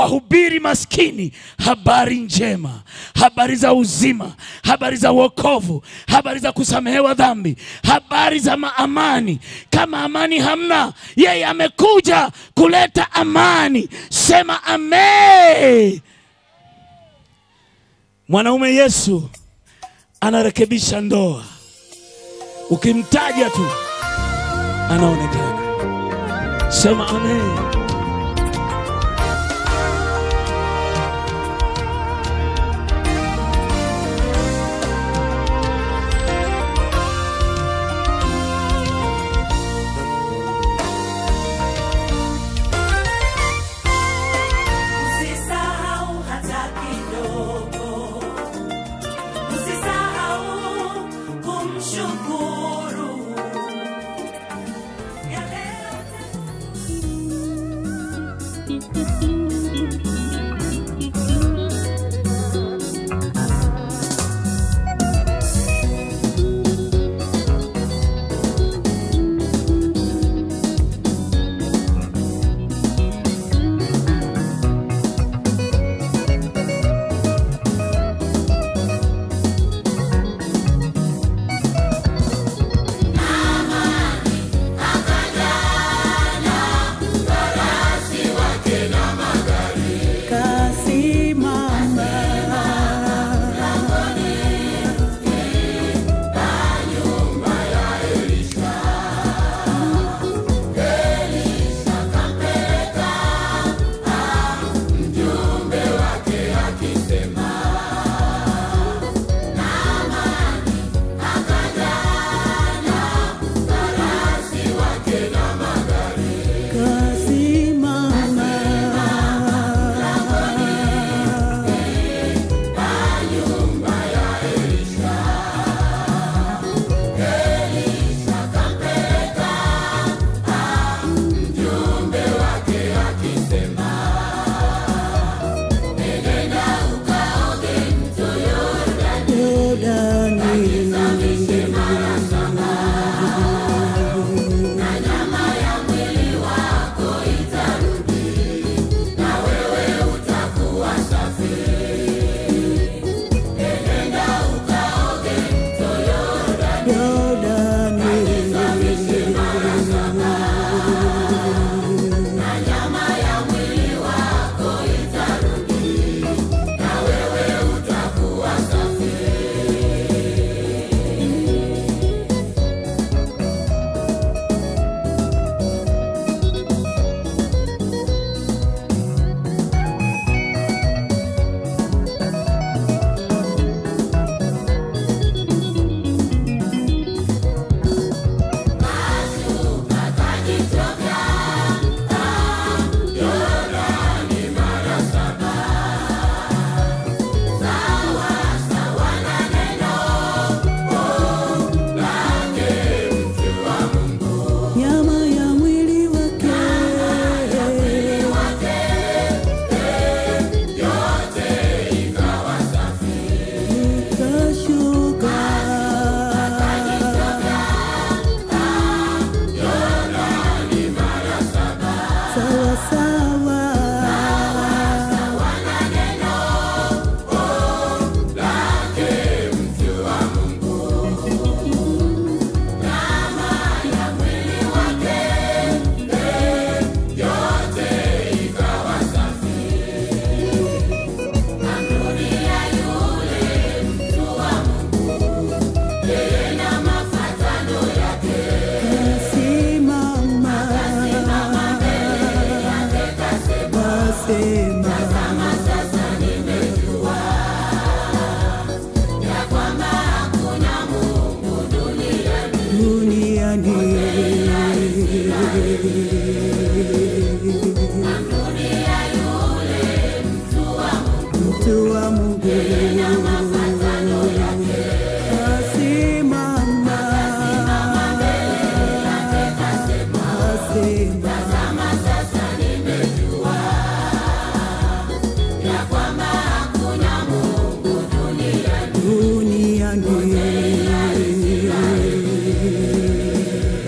kuwahubiri maskini habari njema, habari za uzima, habari za wokovu, habari za kusamehewa dhambi, habari za amani. Kama amani hamna, yeye amekuja kuleta amani. Sema amen. Mwanaume Yesu anarekebisha ndoa. Ukimtaja tu anaonekana. Sema amen.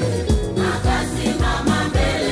Akasimama mbele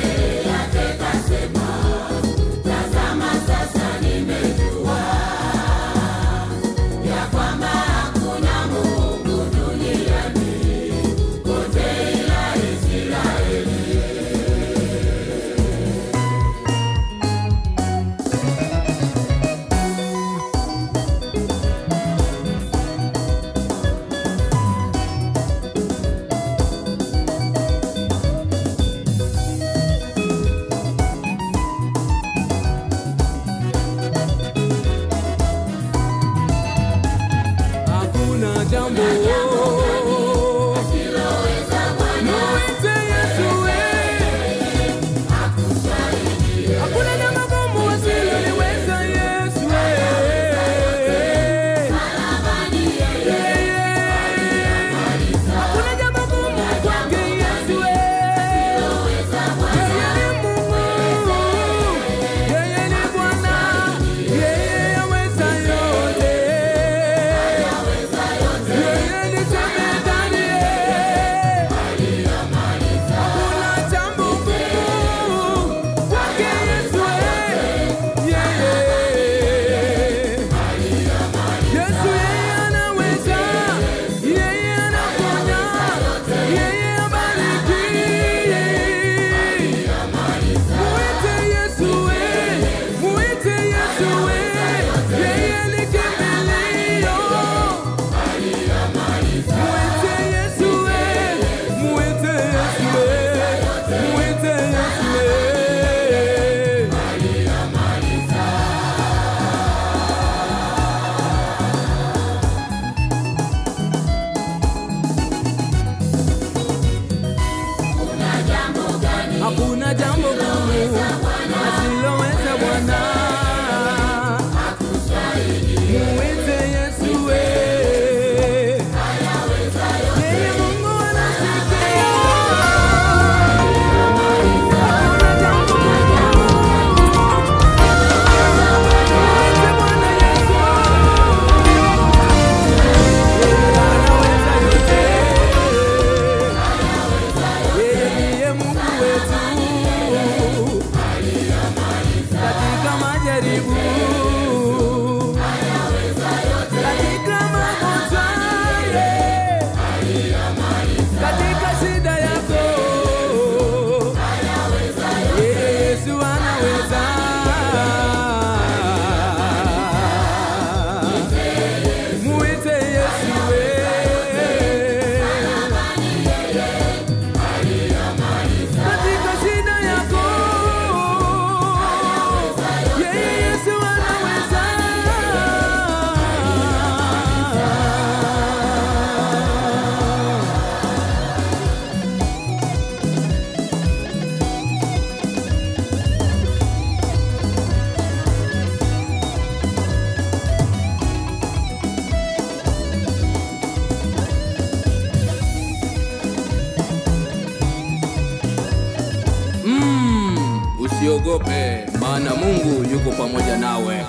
usiogope, maana Mungu yuko pamoja nawe.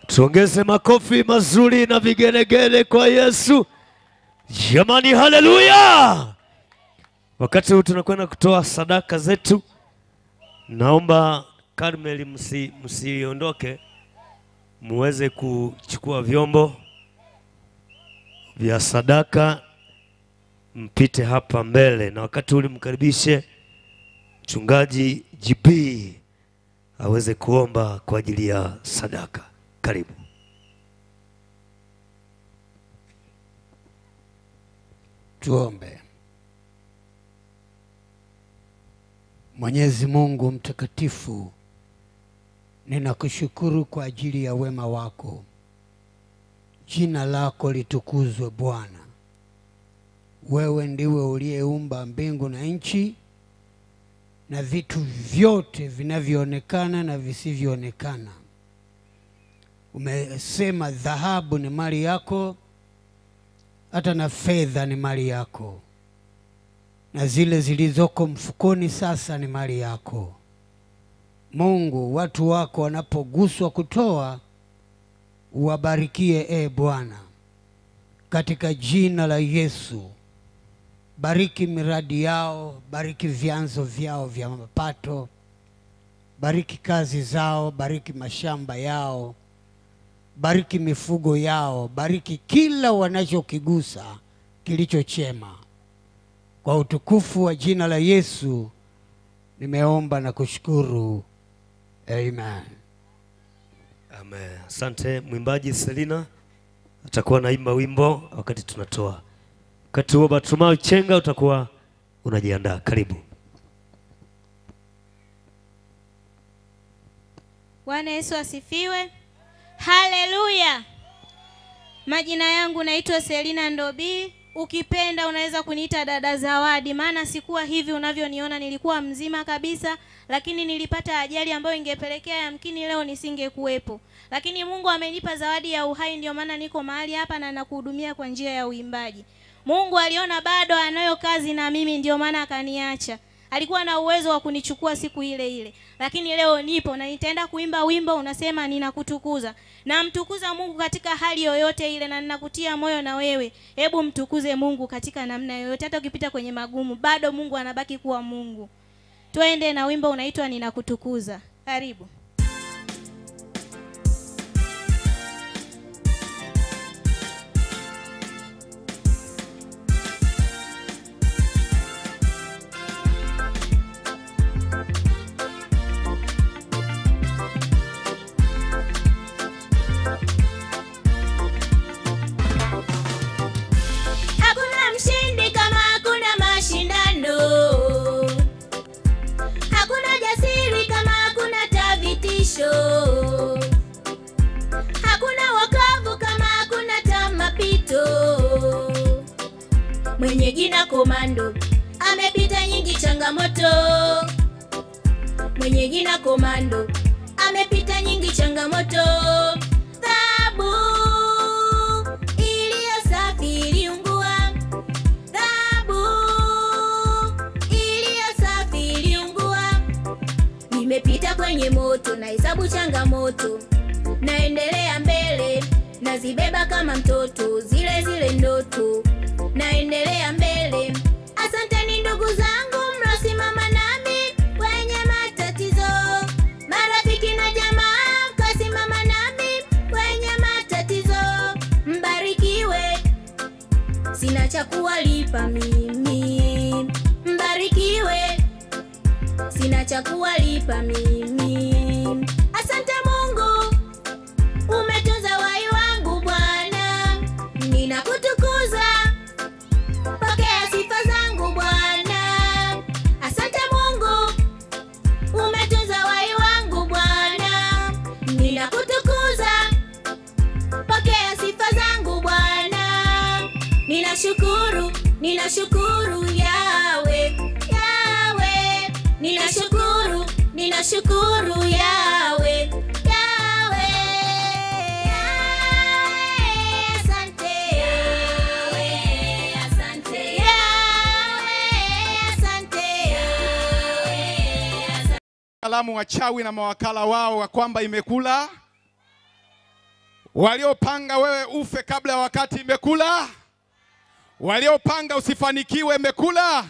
Tuongeze makofi mazuri na vigelegele kwa Yesu. Jamani, haleluya! Wakati huu tunakwenda kutoa sadaka zetu. Naomba Carmel msiondoke, muweze kuchukua vyombo vya sadaka, mpite hapa mbele, na wakati ule mkaribishe mchungaji JB aweze kuomba kwa ajili ya sadaka. Karibu. Tuombe. Mwenyezi Mungu mtakatifu, ninakushukuru kwa ajili ya wema wako. Jina lako litukuzwe Bwana. Wewe ndiwe uliyeumba mbingu na nchi na vitu vyote vinavyoonekana na visivyoonekana. Umesema dhahabu ni mali yako, hata na fedha ni mali yako, na zile zilizoko mfukoni sasa ni mali yako. Mungu, watu wako wanapoguswa kutoa, uwabarikie Bwana, katika jina la Yesu. Bariki miradi yao, bariki vyanzo vyao vya mapato, bariki kazi zao, bariki mashamba yao, bariki mifugo yao, bariki kila wanachokigusa kilicho chema. Kwa utukufu wa jina la Yesu nimeomba na kushukuru. Amen. Amen. Asante. Mwimbaji Selina atakuwa naimba wimbo wakati tunatoa. Wakati huo Bartimayo Chenga utakuwa unajiandaa. Karibu. Bwana Yesu asifiwe. Haleluya. Majina yangu naitwa Selina Ndobi. Ukipenda unaweza kuniita dada Zawadi, maana sikuwa hivi unavyoniona, nilikuwa mzima kabisa, lakini nilipata ajali ambayo ingepelekea yamkini leo nisingekuwepo. Lakini Mungu amenipa zawadi ya uhai, ndio maana niko mahali hapa na nakuhudumia kwa njia ya uimbaji. Mungu aliona bado anayo kazi na mimi, ndio maana akaniacha. Alikuwa na uwezo wa kunichukua siku ile ile, lakini leo nipo na nitaenda kuimba wimbo unasema ninakutukuza. Na mtukuza Mungu katika hali yoyote ile, na ninakutia moyo na wewe. Hebu mtukuze Mungu katika namna yoyote, hata ukipita kwenye magumu, bado Mungu anabaki kuwa Mungu. Twende na wimbo unaitwa ninakutukuza. Karibu. Hakuna wokovu kama hakuna tamapito. Mwenye jina Komando amepita nyingi changamoto. Mwenye jina Komando amepita nyingi changamoto. Dhahabu iliyo safi iliungua. Dhahabu iliyo safi iliungua. Nimepita kwenye moto na hesabu changamoto, naendelea mbele, nazibeba kama mtoto, zile zile ndoto, naendelea mbele. Asanteni ndugu zangu mlosimama nami kwenye matatizo, marafiki na jamaa mkasimama nami kwenye matatizo. Mbarikiwe, sina cha kuwalipa mimi. Mbarikiwe, sina cha kuwalipa mimi. Asante Mungu, umetunza uhai wangu Bwana. Ninakutukuza, pokea sifa zangu Bwana. Asante Mungu, umetunza uhai wangu Bwana. Ninakutukuza, pokea sifa zangu Bwana. Ninashukuru, ninashukuru Yahweh, Yahweh. Ninashukuru, ninashukuru Yahweh, Yahweh. Asante Yahweh, asante Yahweh, asante Yahweh. Salamu wachawi na mawakala wao wa kwamba imekula. Waliopanga wewe ufe kabla ya wakati imekula. Waliopanga usifanikiwe imekula.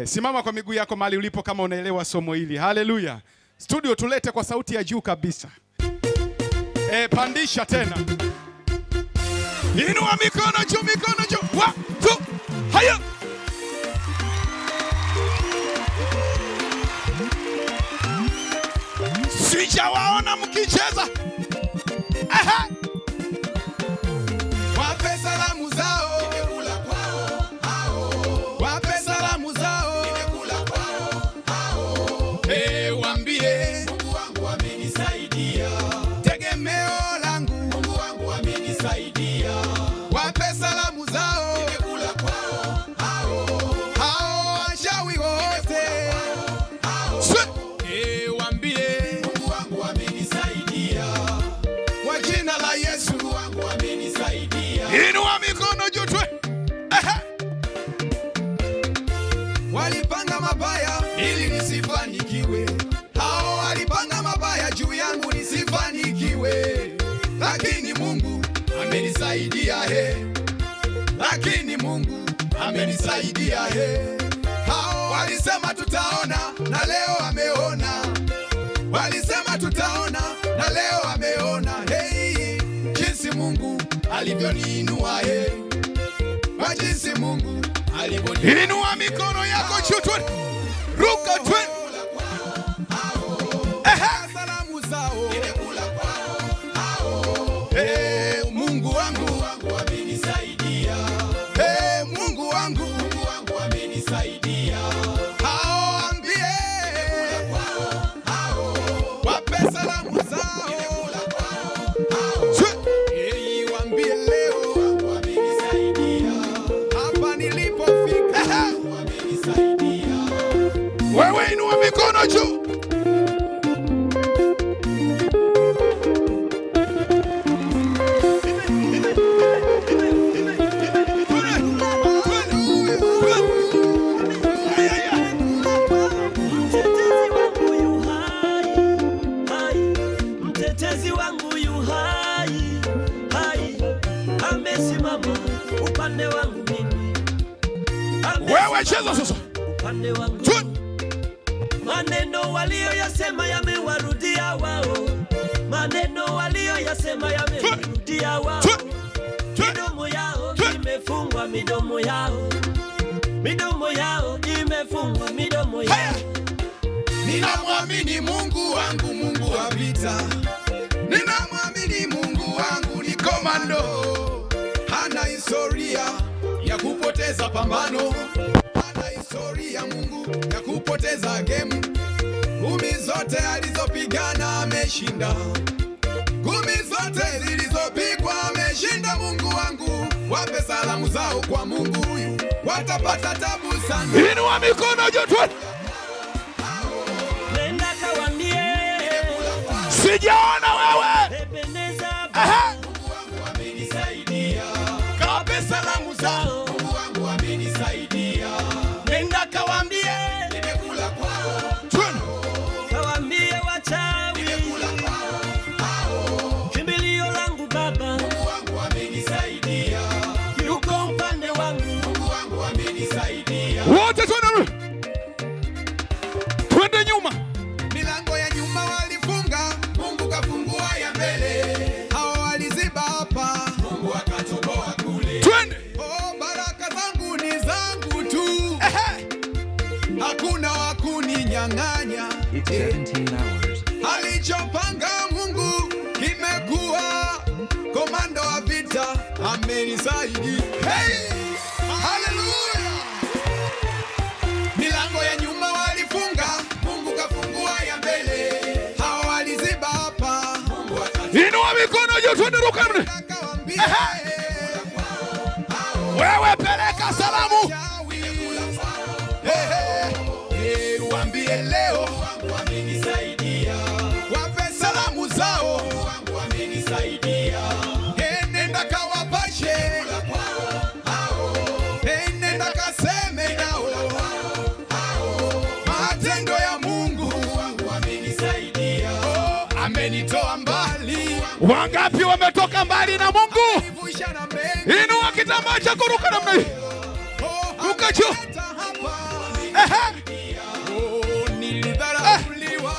Simama kwa miguu yako mahali ulipo kama unaelewa somo hili. Haleluya. Studio tulete kwa sauti ya juu kabisa. Pandisha tena. Inua mikono juu, mikono juu. 1, 2, haya. Sijawaona mkicheza. Aha. Wape salamu zao. Nimekula kwao. Hao. Wape salamu zao. Nimekula kwao. Hao. Waambie Mungu wangu amenisaidia. Tegemeo langu Mungu wangu amenisaidia. Wape salamu zao. Nimekula kwao. Hao. Hao washawi wote. Hao. Waambie Mungu wangu amenisaidia. Kwa jina la Yesu Mungu wangu amenisaidia. Inua mikono juu tu. Walipanga mabaya ili nisifanikiwe. Hao walipanga mabaya juu yangu nisifanikiwe. Lakini Mungu amenisaidia Lakini Mungu amenisaidia Hao walisema tutaona na leo ameona. Walisema tutaona na leo ameona. Jinsi Mungu alivyoniinua Kwa jinsi Mungu alivyoniinua. Inua mikono yako juu tu. Ruka tu. Salamu zao. Nimekula kwao. Mungu wangu amenisaidia. Mungu wangu amenisaidia. Hao ambie wape salamu zao. Waambie leo amenisaidia. Hapa nilipofika amenisaidia. Wewe inua mikono juu. Mtetezi wangu yu hai, amesimama upande wangu mimi. Wewe cheza sasa. Upande wangu. Maneno walioyasema yamewarudia wao. Maneno walioyasema yamewarudia wao. Midomo yao imefungwa, midomo yao. Midomo yao imefungwa, midomo yao. Ninamwamini Mungu wangu, Mungu wa vita. Ninamwamini Mungu wangu ni komando. Hana historia ya kupoteza pambano. Hana historia Mungu ya kupoteza game. Ngumi zote alizopigana ameshinda. Ngumi zote zilizopigwa ameshinda Mungu wangu. Wape salamu zao kwa Mungu huyu. Watapata tabu sana. Inua mikono juu tu. Sijaona wewe. Mungu wangu amenisaidia. Kawape salamu zao. Mungu wangu amenisaidia. Nenda kawaambie nimekula kwao. Kawaambie wachawi nimekula kwao. Kimbilio langu Baba. Mungu wangu amenisaidia. Yuko upande wangu. Mungu wangu amenisaidia. Wote twende nyuma. Milango ya nyuma walifunga, Mungu kafungua ya mbele. Hao waliziba hapa, Mungu akatoboa kule. Twende. Baraka zangu ni zangu tu. Hakuna wakuninyang'anya. Alichopanga Mungu kimekuwa. Komando wa vita amenisaidia. Haleluya. Milango ya nyuma walifunga, Mungu kafungua ya mbele. Hao waliziba hapa, Mungu akatoboa. Inua mikono juu twende ruka. Wewe peleka salamu. Waambie leo wangu amenisaidia. Wape salamu zao. Wangu amenisaidia. Nenda kawapashe. Nenda kaseme nao. Matendo ya Mungu Wangapi wametoka mbali na Mungu? Inua kitambaa cha kuruka namna hii. Ruka juu. Nilidharauliwa,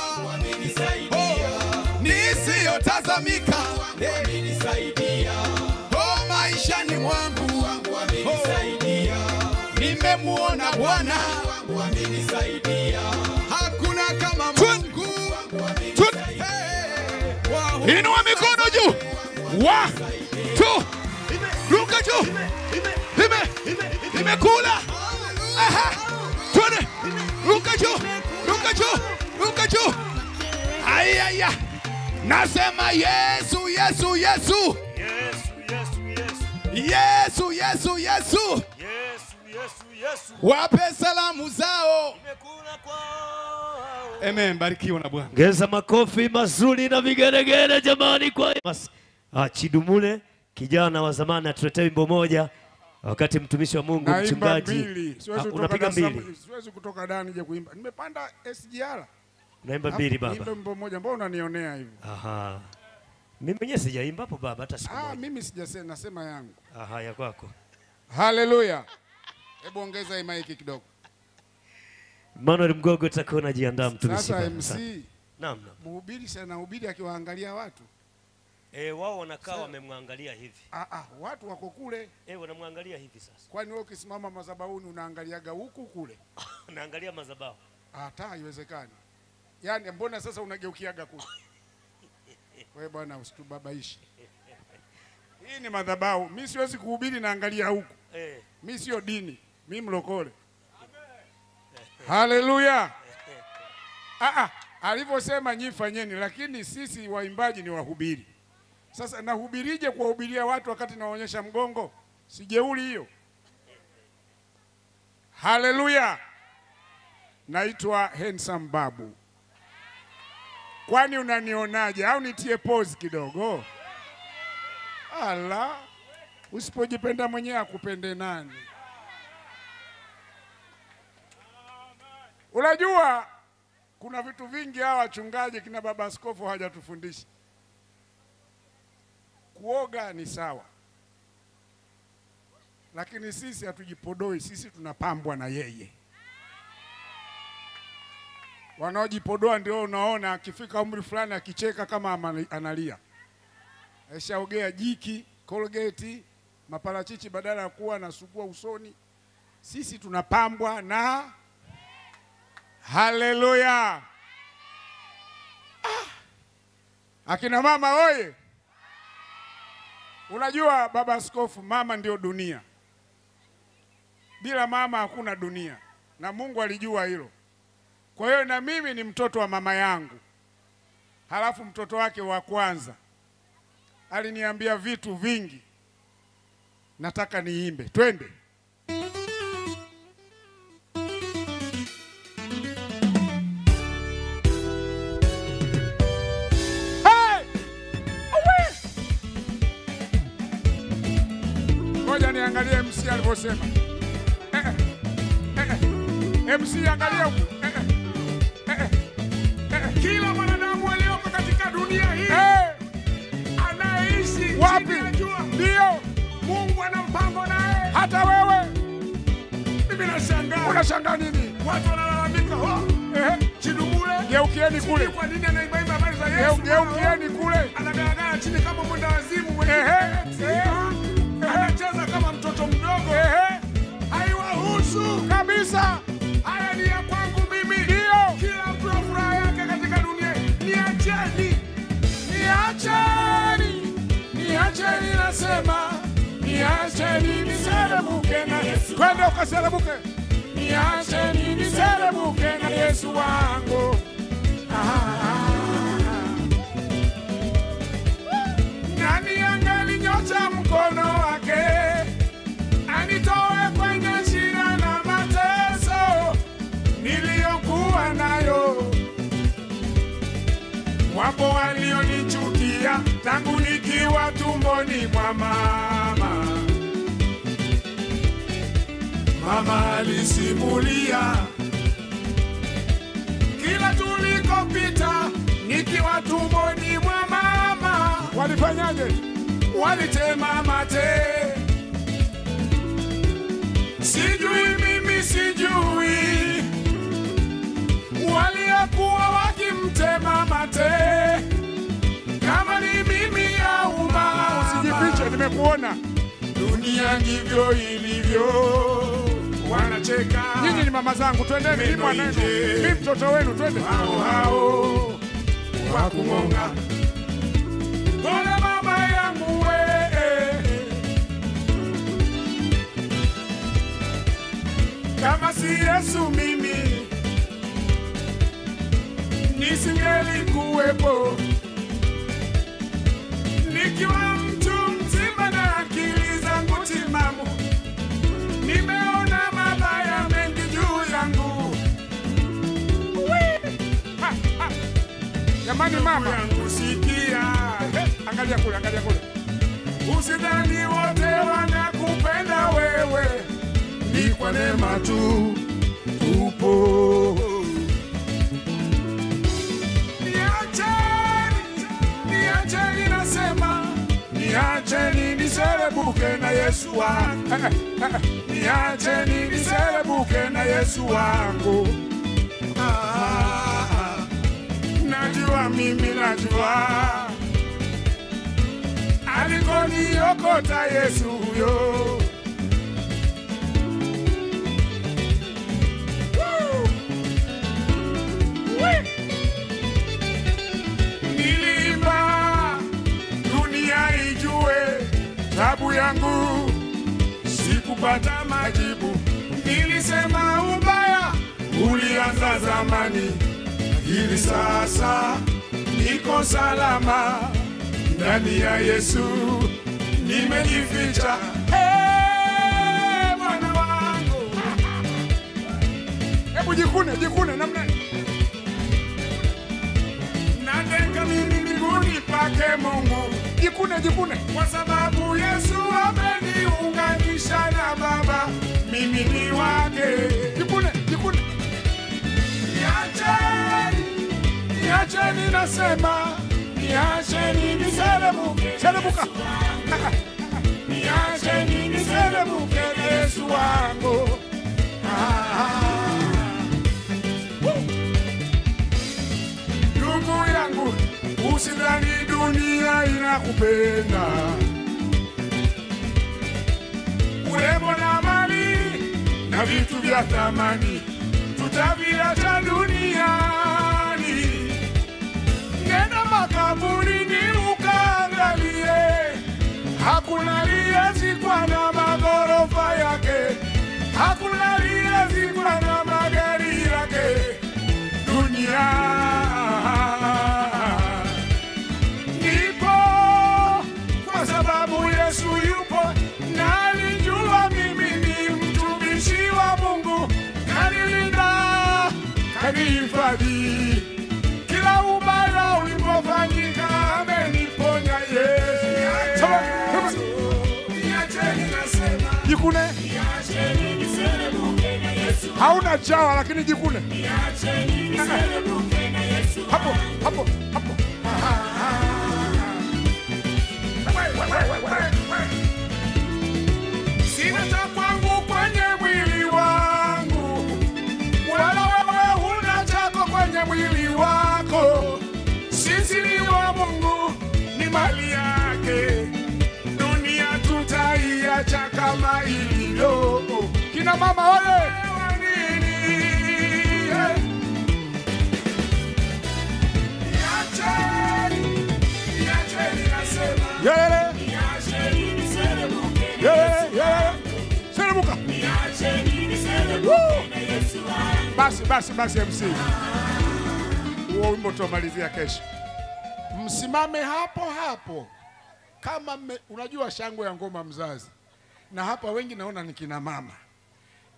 nisiyotazamika, maishani mwangu, nimemuona Bwana, hakuna kama Mungu. Inua mikono juu. 1, 2, ruka juu. Imekula. Twende. Ruka juu. Ruka juu. Ruka juu. Ayaya. Nasema Yesu, Yesu, Yesu. Yesu, Yesu, Yesu. Wape salamu zao. Amen. Barikiwa na Bwana. Ongeza makofi mazuri na vigeregere jamani kwa Chidumule, kijana wa zamani, atuletee wimbo moja wakati mtumishi wa Mungu mchungaji. Unapiga 2. Siwezi kutoka ndani nije kuimba. Nimepanda SGR. Unaimba 2 baba. Niimbe wimbo mmoja, mbona unanionea hivi? Aha. Mimi mwenyewe sijaimba hapo baba hata siku moja. Mimi sijasema, nasema yangu. Aha, ya kwako. Haleluya. Hebu ongeza hii mic kidogo. Manuel Mgogo utakuwa unajiandaa mtumishi. Sasa MC. Naam. Mhubiri sana hubiri akiwaangalia watu. Wao wanakaa wamemwangalia hivi. Watu wako kule. Wanamwangalia hivi sasa. Kwani wewe ukisimama madhabahuni unaangaliaga huku kule? Unaangalia madhabahu. Hata haiwezekani. Yaani mbona sasa unageukiaga kule? Wewe bwana usitubabaishi. Hii ni madhabahu. Mimi siwezi kuhubiri naangalia huku. Mimi sio dini. Mimi mlokole. Haleluya. Alivyosema nyi fanyeni, lakini sisi waimbaji ni wahubiri. Sasa nahubirije kuwahubiria watu wakati naonyesha mgongo? Sijeuli hiyo. Haleluya. Naitwa Handsome Babu. Kwani unanionaje au nitie pose kidogo? Ala. Usipojipenda mwenyewe akupende nani? Unajua kuna vitu vingi hawa wachungaji kina baba askofu hawajatufundisha. Kuoga ni sawa, lakini sisi hatujipodoi, sisi tunapambwa na yeye. Wanaojipodoa ndio unaona akifika umri fulani akicheka kama analia. Aishaogea jiki, Colgate, maparachichi badala ya kuwa nasugua usoni. Sisi tunapambwa na haleluya. Akina mama oye. Unajua baba askofu, mama ndio dunia. Bila mama hakuna dunia. Na Mungu alijua hilo. Kwa hiyo na mimi ni mtoto wa mama yangu. Halafu mtoto wake wa kwanza aliniambia vitu vingi. Nataka niimbe. Twende. Ngoja niangalie MC alivyosema. MC angalia huko. Kila mwanadamu aliyepo katika dunia hii anaishi wapi? Ndio Mungu ana mpango naye. Hata wewe. Mimi nashangaa. Unashangaa nini? Watu wanalalamika, Chidumule, geukieni kule. Kwa nini anaimba habari za Yesu? Geukieni kule. Anagaragara chini kama mwenda wazimu mwenye. Anacheza kama mtoto mdogo. Haiwahusu kabisa. Haya ni ya kwangu mimi. Ndio. Kila mtu ana furaha yake katika dunia. Niacheni. Niacheni. Niacheni nasema. Niacheni niserebuke na Yesu. Kwenda ukaserebuke. Niacheni niserebuke na Yesu wangu. Nani angalinyosha mkono wake anitoe kwenye shida na mateso niliyokuwa nayo? Wapo walionichukia tangu nikiwa tumboni mwa mama. Mama alisimulia kila tulikopita nikiwa tumboni mwa mama. Walifanyaje? Walitema mate. Sijui mimi sijui. Waliokuwa wakimtema mate. Kama ni mimi au mama. Usijifiche, nimekuona. Dunia ndivyo ilivyo. Wanacheka. Nyinyi ni mama zangu, twendeni, mimi mwanenu. Mimi mtoto wenu, twende. Hao wakumonga. Pole mama yangu we. Kama si Yesu mimi nisingelikuwepo. Nikiwa mtu mzima na akili zangu timamu, nimeona mabaya mengi juu yangu. Jamani mama yangu sikia. Angalia kule, angalia kule. Usidhani wote wanakupenda wewe. Ni kwa neema tu tupo. Niacheni nasema, niacheni niserebuke na Yesu wangu. Niacheni niserebuke na Yesu wangu. Najua mimi najua alikoniokota Yesu huyo. Nilimba dunia ijue tabu yangu, sikupata majibu. Nilisema ubaya ulianza zamani, ili sasa niko salama ndani ya Yesu nimejificha. Bwana wangu, hebu jikune, jikune namna. Nataka mimi mbinguni pake Mungu. Jikune, jikune. Kwa sababu Yesu ameniunganisha na Baba, mimi ni wake. Jikune, jikune. Niacheni nasema, niacheni niserebuke. Serebuka. Niacheni niserebuke na Yesu wangu. Ndugu yangu, usidhani dunia inakupenda. Urembo na mali na vitu vya thamani tutaviacha duniani. Nenda makaburini ukaangalie, hakuna aliyezikwa na magorofa yake, hakuna aliyezikwa na magari yake. Dunia nipo kwa sababu Yesu yupo, na alijua mimi ni mtumishi wa Mungu. Kanilinda, kanihifadhi, kila ubaya ulipofanyika ameniponya Yesu. Niacheni nasema, jikune. Niacheni niserebuke na Yesu. Hauna chawa lakini jikune. Niacheni niserebuke na Yesu. Hapo, hapo, hapo. Sina cha kwangu kwenye mwili wangu, wala wewe huna chako kwenye mwili wako. Sisi ni wa Mungu, ni mali yake. Dunia tutaiacha kama ilivyo. Kina mama wale serebuka. Basi MC. Huo wimbo tutamalizia kesho. Msimame hapo hapo. Kama unajua shangwe ya ngoma mzazi. Na hapa wengi naona ni kina mama.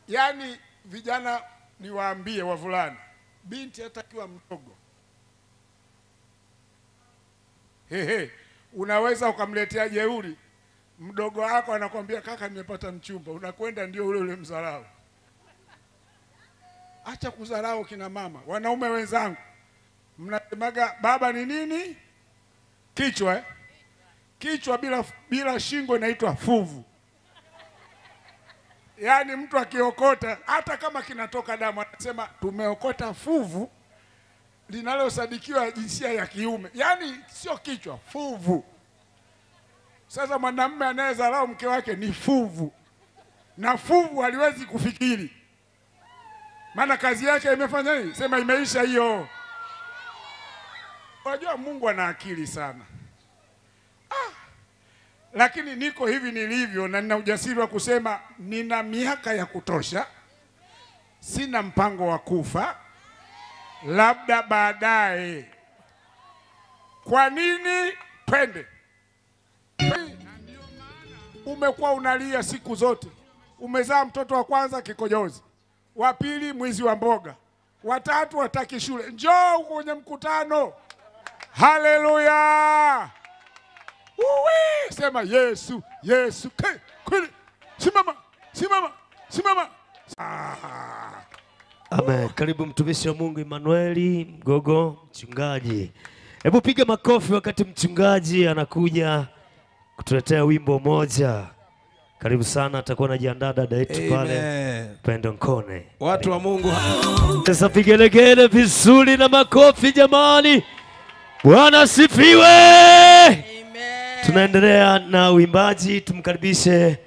Yaani vijana niwaambie wavulana, binti hatakiwa mdogo. Unaweza ukamletea jeuri. Mdogo wako anakuambia kaka nimepata mchumba, unakwenda ndio ule ule mzarau. Acha kuzarau kina mama. Wanaume wenzangu, mnasemaga baba ni nini? Kichwa kichwa bila shingo inaitwa fuvu. Yaani mtu akiokota hata kama kinatoka damu anasema tumeokota fuvu linalosadikiwa jinsia ya kiume. Yaani sio kichwa, fuvu. Sasa mwanamume anayezarau mke wake ni fuvu. Na fuvu haliwezi kufikiri. Maana kazi yake imefanya nini? Sema imeisha hiyo. Unajua Mungu ana akili sana. Lakini niko hivi nilivyo na nina ujasiri wa kusema nina miaka ya kutosha. Sina mpango wa kufa. Labda baadaye. Kwa nini? Twende. Umekuwa unalia siku zote. Umezaa mtoto wa kwanza kikojozi. Wa pili mwizi wa mboga. Wa tatu hataki shule. Njoo kwenye mkutano. Haleluya! Uwe! Sema Yesu, Yesu. Kweli. Simama, simama, simama. Amen. Karibu mtumishi wa Mungu Emmanuel Mgogo, mchungaji. Hebu piga makofi wakati mchungaji anakuja kutuletea wimbo moja. Karibu sana, atakuwa anajiandaa dada yetu pale. Pendo Nkone. Watu wa Mungu. Sasa pigelegele vizuri na makofi jamani. Bwana asifiwe. Tunaendelea na uimbaji, tumkaribishe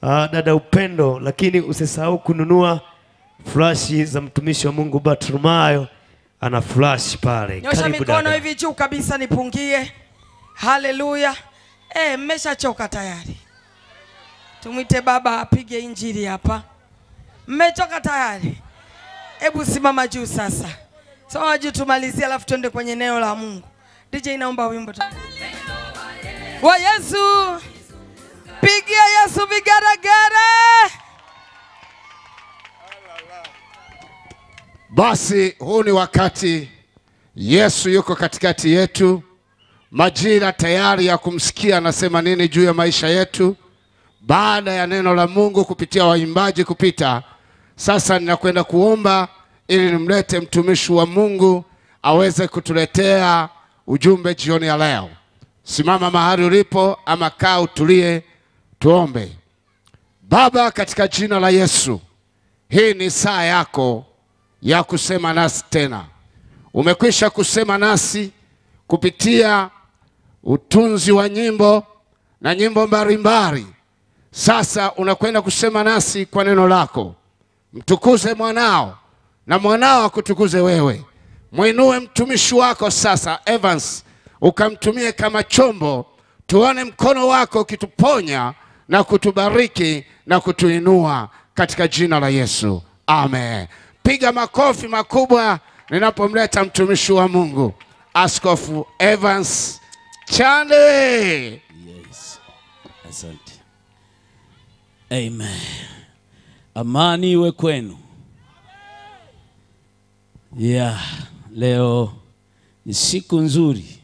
dada Upendo, lakini usisahau kununua flashi za mtumishi wa Mungu Bartimayo, ana flash pale. Nyosha mikono hivi juu kabisa nipungie. Haleluya. Mmeshachoka tayari. Tumwite baba apige injili hapa. Mmechoka tayari? Hebu simama juu sasa. Simama juu tumalizie alafu tuende kwenye neno la Mungu. DJ naomba wimbo. Wa Yesu. Pigia Yesu vigaragara. Basi huu ni wakati Yesu yuko katikati yetu. Majira tayari ya kumsikia anasema nini juu ya maisha yetu. Baada ya neno la Mungu kupitia waimbaji kupita, sasa ninakwenda kuomba ili nimlete mtumishi wa Mungu aweze kutuletea ujumbe jioni ya leo. Simama mahali ulipo ama kaa utulie, tuombe. Baba, katika jina la Yesu, hii ni saa yako ya kusema nasi tena. Umekwisha kusema nasi kupitia utunzi wa nyimbo na nyimbo mbalimbali. Sasa unakwenda kusema nasi kwa neno lako. Mtukuze mwanao na mwanao akutukuze wewe. Muinue mtumishi wako sasa Evans, ukamtumie kama chombo. Tuone mkono wako ukituponya na kutubariki na kutuinua katika jina la Yesu. Amen. Piga makofi makubwa ninapomleta mtumishi wa Mungu Askofu Evans Chande. Yes. Asante. Amen. Amani iwe kwenu. Leo ni siku nzuri.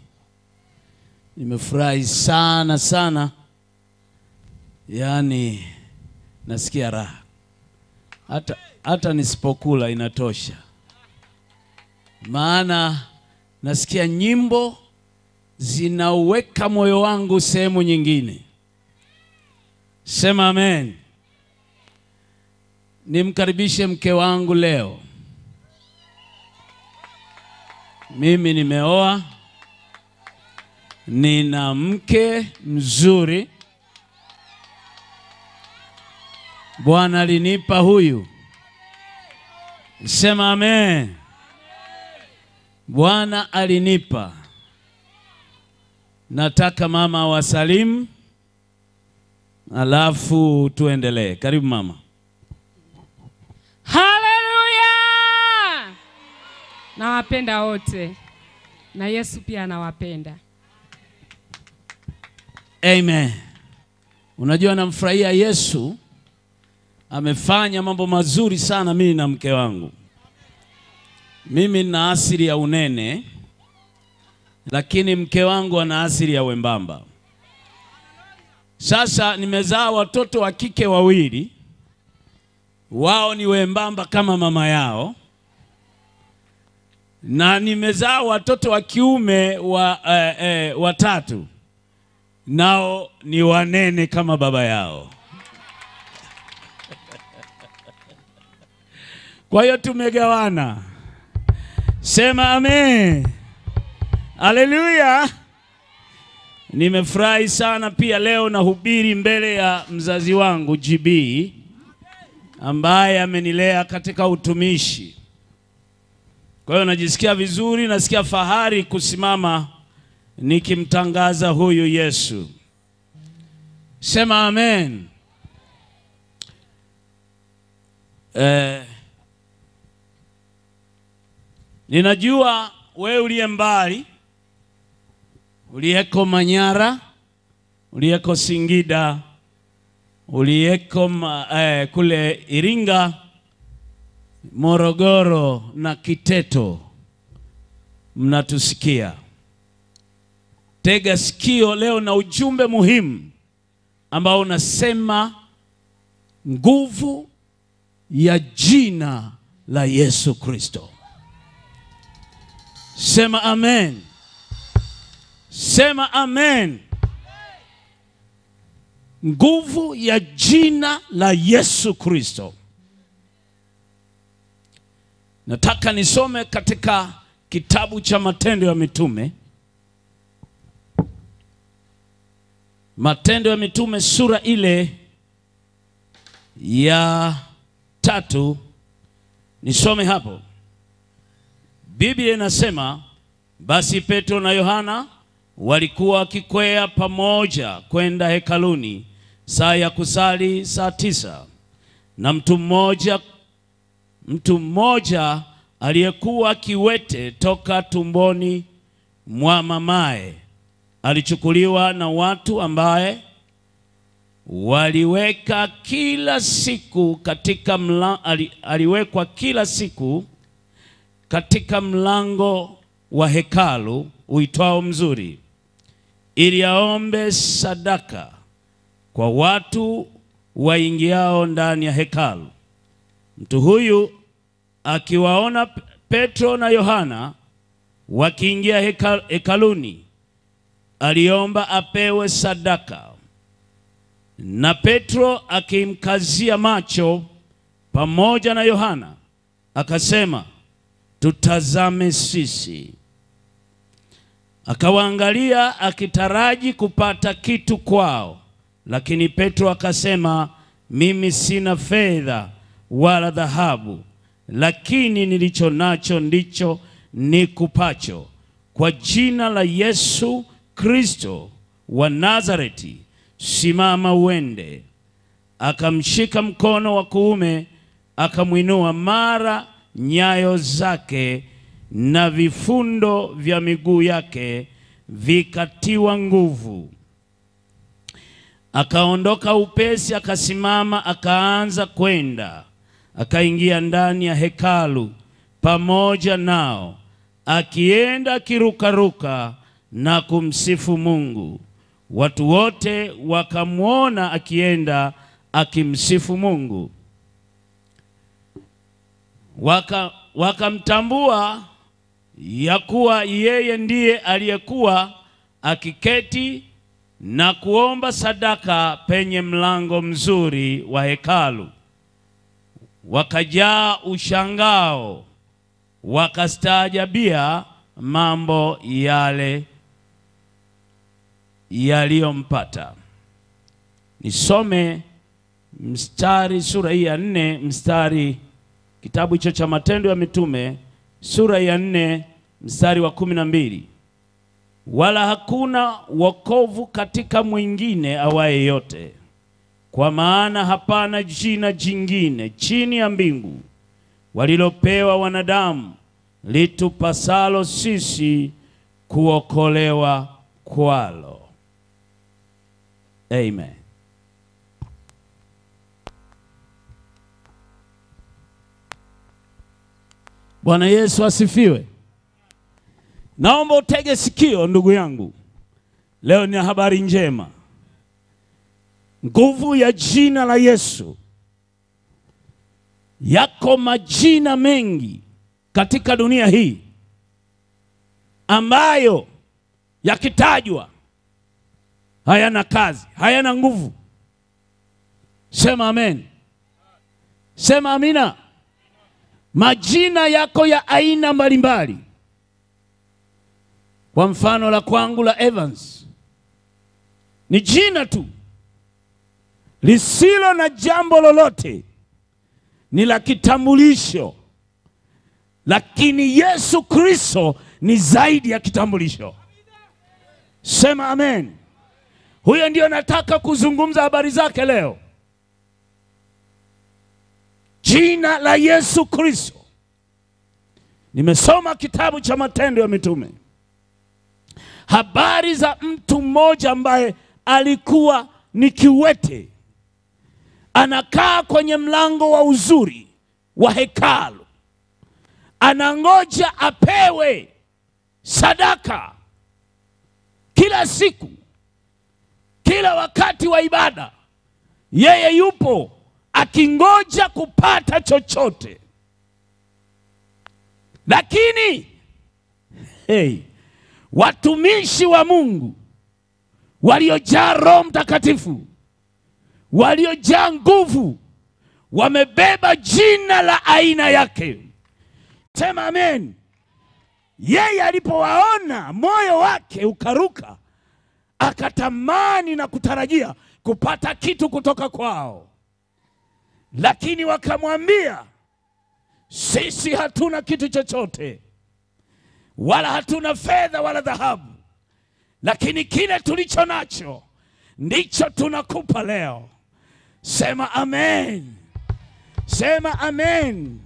Nimefurahi sana sana. Yaani nasikia raha. Hata nisipokula inatosha. Maana nasikia nyimbo zinauweka moyo wangu sehemu nyingine. Sema amen. Nimkaribishe mke wangu leo. Mimi nimeoa. Nina mke mzuri. Bwana alinipa huyu. Sema amen. Bwana alinipa. Nataka mama wasalimu. Alafu tuendelee. Karibu mama. Haleluya! Nawapenda wote. Na Yesu pia anawapenda. Amen. Unajua namfurahia Yesu. Amefanya mambo mazuri sana mimi na mke wangu. Mimi nina asili ya unene, lakini mke wangu ana asili ya wembamba. Sasa nimezaa watoto wa kike wawili. Wao ni wembamba kama mama yao. Na nimezaa watoto wa kiume watatu. nao ni wanene kama baba yao. Kwa hiyo tumegawana. Sema amen. Haleluya. Nimefurahi sana pia leo nahubiri mbele ya mzazi wangu GB ambaye amenilea katika utumishi. Kwa hiyo najisikia vizuri, nasikia fahari kusimama nikimtangaza huyu Yesu. Sema amen. Ninajua wewe uliye mbali, uliyeko Manyara, uliyeko Singida, uliyeko kule Iringa, Morogoro na Kiteto, mnatusikia. Tega sikio leo na ujumbe muhimu ambao unasema nguvu ya jina la Yesu Kristo. Sema amen. Sema amen. Nguvu ya jina la Yesu Kristo. Nataka nisome katika kitabu cha Matendo ya Mitume. Matendo ya Mitume sura ile ya 3. Nisome hapo. Biblia inasema, basi Petro na Yohana walikuwa wakikwea pamoja kwenda hekaluni saa ya kusali saa 9. Na mtu mmoja aliyekuwa kiwete toka tumboni mwa mamae alichukuliwa na watu ambaye aliwekwa kila siku katika mlango wa hekalu uitwao Mzuri, ili aombe sadaka kwa watu waingiao ndani ya hekalu. Mtu huyu akiwaona Petro na Yohana wakiingia hekaluni, aliomba apewe sadaka. Na Petro akimkazia macho pamoja na Yohana, akasema, tutazame sisi. Akawaangalia akitaraji kupata kitu kwao, lakini Petro akasema, mimi sina fedha wala dhahabu, lakini nilicho nacho ndicho nikupacho. Kwa jina la Yesu Kristo wa Nazareti, simama uende. Akamshika mkono wa kuume, akamwinua, mara nyayo zake na vifundo vya miguu yake vikatiwa nguvu. Akaondoka upesi, akasimama, akaanza kwenda. Akaingia ndani ya hekalu pamoja nao, akienda akirukaruka na kumsifu Mungu. Watu wote wakamwona akienda akimsifu Mungu. Wakamtambua ya kuwa yeye ndiye aliyekuwa akiketi na kuomba sadaka penye mlango mzuri wa hekalu. Wakajaa ushangao, wakastaajabia mambo yale yaliyompata. Nisome mstari sura hii ya 4, mstari kitabu hicho cha Matendo ya Mitume sura ya 4 mstari wa 12. Wala hakuna wokovu katika mwingine awaye yote, kwa maana hapana jina jingine chini ya mbingu walilopewa wanadamu litupasalo sisi kuokolewa kwalo. Amen. Bwana Yesu asifiwe. Naomba utege sikio ndugu yangu. Leo ni habari njema. Nguvu ya jina la Yesu. Yako majina mengi katika dunia hii ambayo yakitajwa hayana kazi, hayana nguvu. Sema amen. Sema amina. Majina yako ya aina mbalimbali. Kwa mfano la kwangu la Evans ni jina tu lisilo na jambo lolote, ni la kitambulisho, lakini Yesu Kristo ni zaidi ya kitambulisho. Sema amen. Huyo ndio nataka kuzungumza habari zake leo. Jina la Yesu Kristo. Nimesoma kitabu cha Matendo ya Mitume, habari za mtu mmoja ambaye alikuwa ni kiwete, anakaa kwenye mlango wa uzuri wa hekalu, anangoja apewe sadaka kila siku, kila wakati wa ibada. Yeye yupo akingoja kupata chochote. Lakini watumishi wa Mungu waliojaa Roho Mtakatifu, waliojaa nguvu, wamebeba jina la aina yake. Sema amen. Yeye alipowaona, moyo wake ukaruka, akatamani na kutarajia kupata kitu kutoka kwao. Lakini wakamwambia, sisi hatuna kitu chochote, wala hatuna fedha wala dhahabu, lakini kile tulicho nacho ndicho tunakupa leo. Sema amen. Sema amen.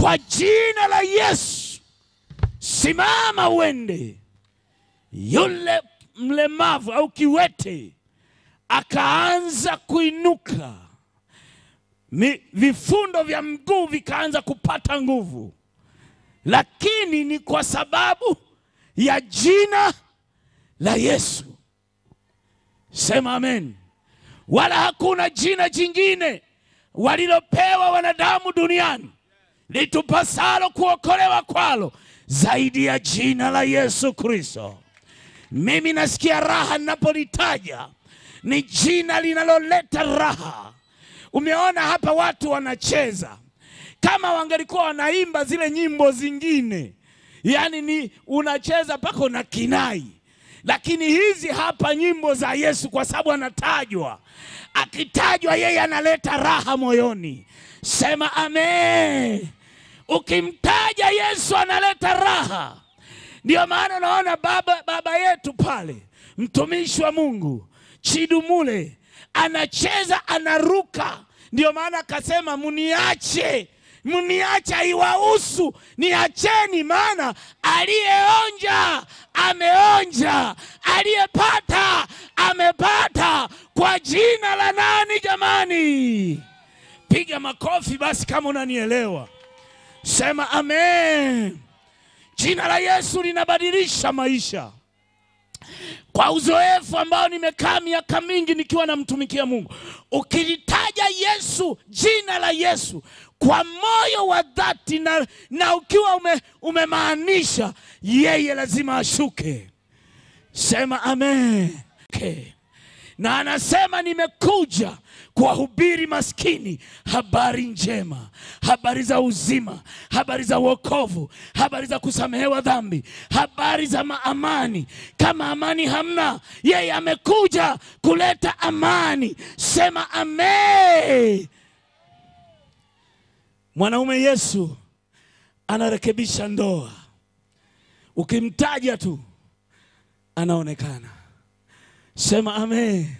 Kwa jina la Yesu, simama uende. Yule mlemavu au kiwete akaanza kuinuka. Vifundo vya mguu vikaanza kupata nguvu. Lakini ni kwa sababu ya jina la Yesu. Sema amen. Wala hakuna jina jingine walilopewa wanadamu duniani litupasalo kuokolewa kwalo zaidi ya jina la Yesu Kristo. Mimi nasikia raha ninapolitaja. Ni jina linaloleta raha. Umeona hapa watu wanacheza. Kama wangelikuwa wanaimba zile nyimbo zingine, yani ni unacheza pako na kinai. Lakini hizi hapa nyimbo za Yesu, kwa sababu anatajwa. Akitajwa yeye analeta raha moyoni. Sema amen. Ukimtaja Yesu analeta raha. Ndio maana unaona baba yetu pale, mtumishi wa Mungu Chidumule, anacheza, anaruka. Ndio maana akasema muniache iwahusu, niacheni, maana aliyeonja ameonja, aliyepata amepata. Kwa jina la nani jamani? Piga makofi basi kama unanielewa. Sema amen. Jina la Yesu linabadilisha maisha. Kwa uzoefu ambao nimekaa miaka mingi nikiwa namtumikia Mungu, ukilitaja Yesu, jina la Yesu, kwa moyo wa dhati na ukiwa umemaanisha, yeye lazima ashuke. Sema amen. Na anasema nimekuja kuwahubiri maskini habari njema, habari za uzima, habari za wokovu, habari za kusamehewa dhambi, habari za amani. Kama amani hamna, yeye amekuja kuleta amani. Sema amen. Mwanaume Yesu anarekebisha ndoa. Ukimtaja tu anaonekana. Sema amen.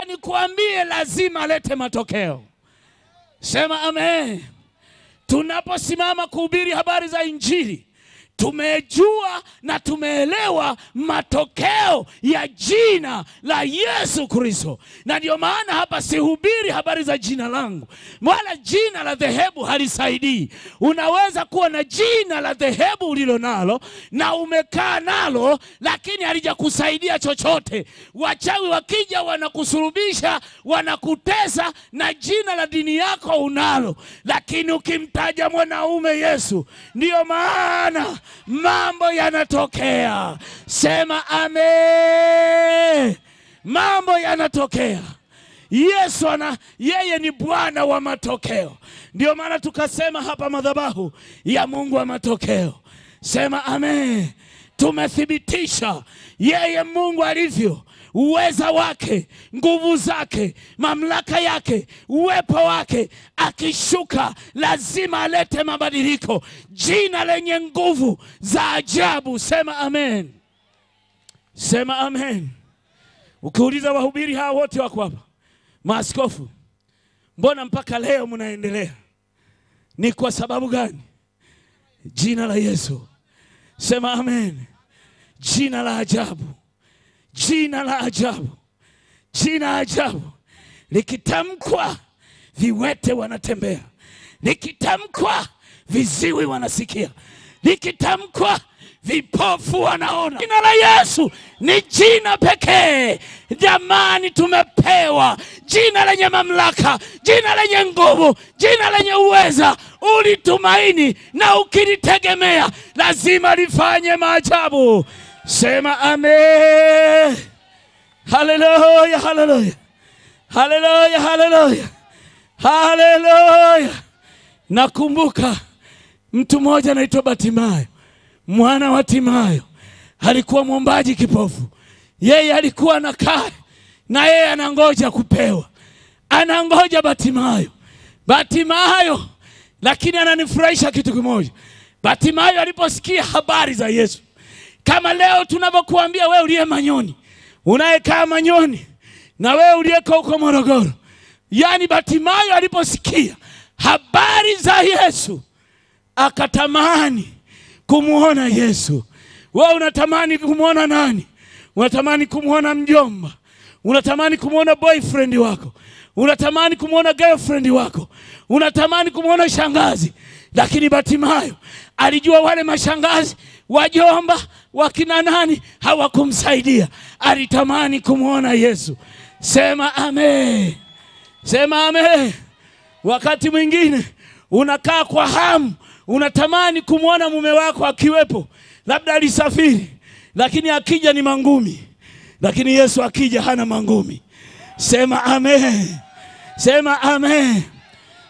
Nikuambie lazima alete matokeo. Sema amen. Tunaposimama kuhubiri habari za Injili, tumejua na tumeelewa matokeo ya jina la Yesu Kristo. Na ndio maana hapa sihubiri habari za jina langu, wala jina la dhehebu halisaidii. Unaweza kuwa na jina la dhehebu ulilo nalo na umekaa nalo, lakini halijakusaidia chochote. Wachawi wakija wanakusulubisha, wanakutesa, na jina la dini yako unalo. Lakini ukimtaja mwanaume Yesu, ndio maana mambo yanatokea. Sema amen. mambo yanatokea. Yesu yeye ni Bwana wa matokeo. Ndio maana tukasema hapa madhabahu ya Mungu wa matokeo. Sema amen. Tumethibitisha yeye Mungu alivyo, uweza wake, nguvu zake, mamlaka yake, uwepo wake. Akishuka lazima alete mabadiliko. Jina lenye nguvu za ajabu. Sema amen. Sema amen. Ukiuliza wahubiri hawa wote wako hapa, maaskofu, mbona mpaka leo mnaendelea? Ni kwa sababu gani? Jina la Yesu. Sema amen. Jina la ajabu. Jina la ajabu. Jina ajabu. Likitamkwa viwete wanatembea. Likitamkwa viziwi wanasikia. Likitamkwa vipofu wanaona. Jina la Yesu ni jina pekee. Jamani, tumepewa jina lenye mamlaka, jina lenye nguvu, jina lenye uweza. Ulitumaini na ukilitegemea lazima lifanye maajabu. Sema amen. Haleluya, haleluya. Haleluya, haleluya. Haleluya. Nakumbuka mtu mmoja anaitwa Batimayo, mwana wa Timayo. Alikuwa mwombaji kipofu. Yeye alikuwa anakaa na yeye anangoja kupewa. Anangoja Batimayo. Batimayo, lakini ananifurahisha kitu kimoja. Batimayo aliposikia habari za Yesu, kama leo tunavyokuambia wewe uliye Manyoni, unayekaa Manyoni, na wewe uliyeko huko Morogoro. Yani Batimayo aliposikia habari za Yesu, akatamani kumuona Yesu. Wewe unatamani kumuona nani? Unatamani kumuona mjomba, unatamani kumuona boyfriend wako, unatamani kumuona girlfriend wako, unatamani kumuona shangazi. Lakini Batimayo alijua wale mashangazi, wajomba, wakina nani hawakumsaidia. Alitamani kumuona Yesu. Sema amen. Sema amen. Wakati mwingine unakaa kwa hamu, unatamani kumuona mume wako akiwepo. Labda alisafiri, lakini akija ni mangumi. Lakini Yesu akija hana mangumi. Sema amen. Sema amen.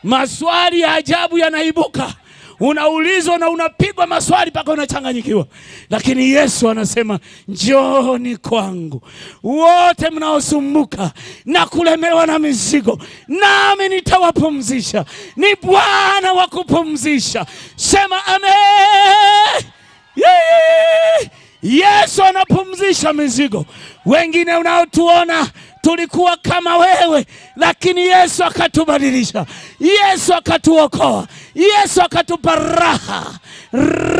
Maswali ya ajabu yanaibuka. Unaulizwa na unapigwa maswali mpaka unachanganyikiwa. Lakini Yesu anasema, njooni kwangu wote mnaosumbuka na kulemewa na mizigo, nami nitawapumzisha. Ni Bwana wa kupumzisha. Sema amen. Yesu anapumzisha mizigo. Wengine unaotuona tulikuwa kama wewe, lakini Yesu akatubadilisha. Yesu akatuokoa. Yesu akatupa raha.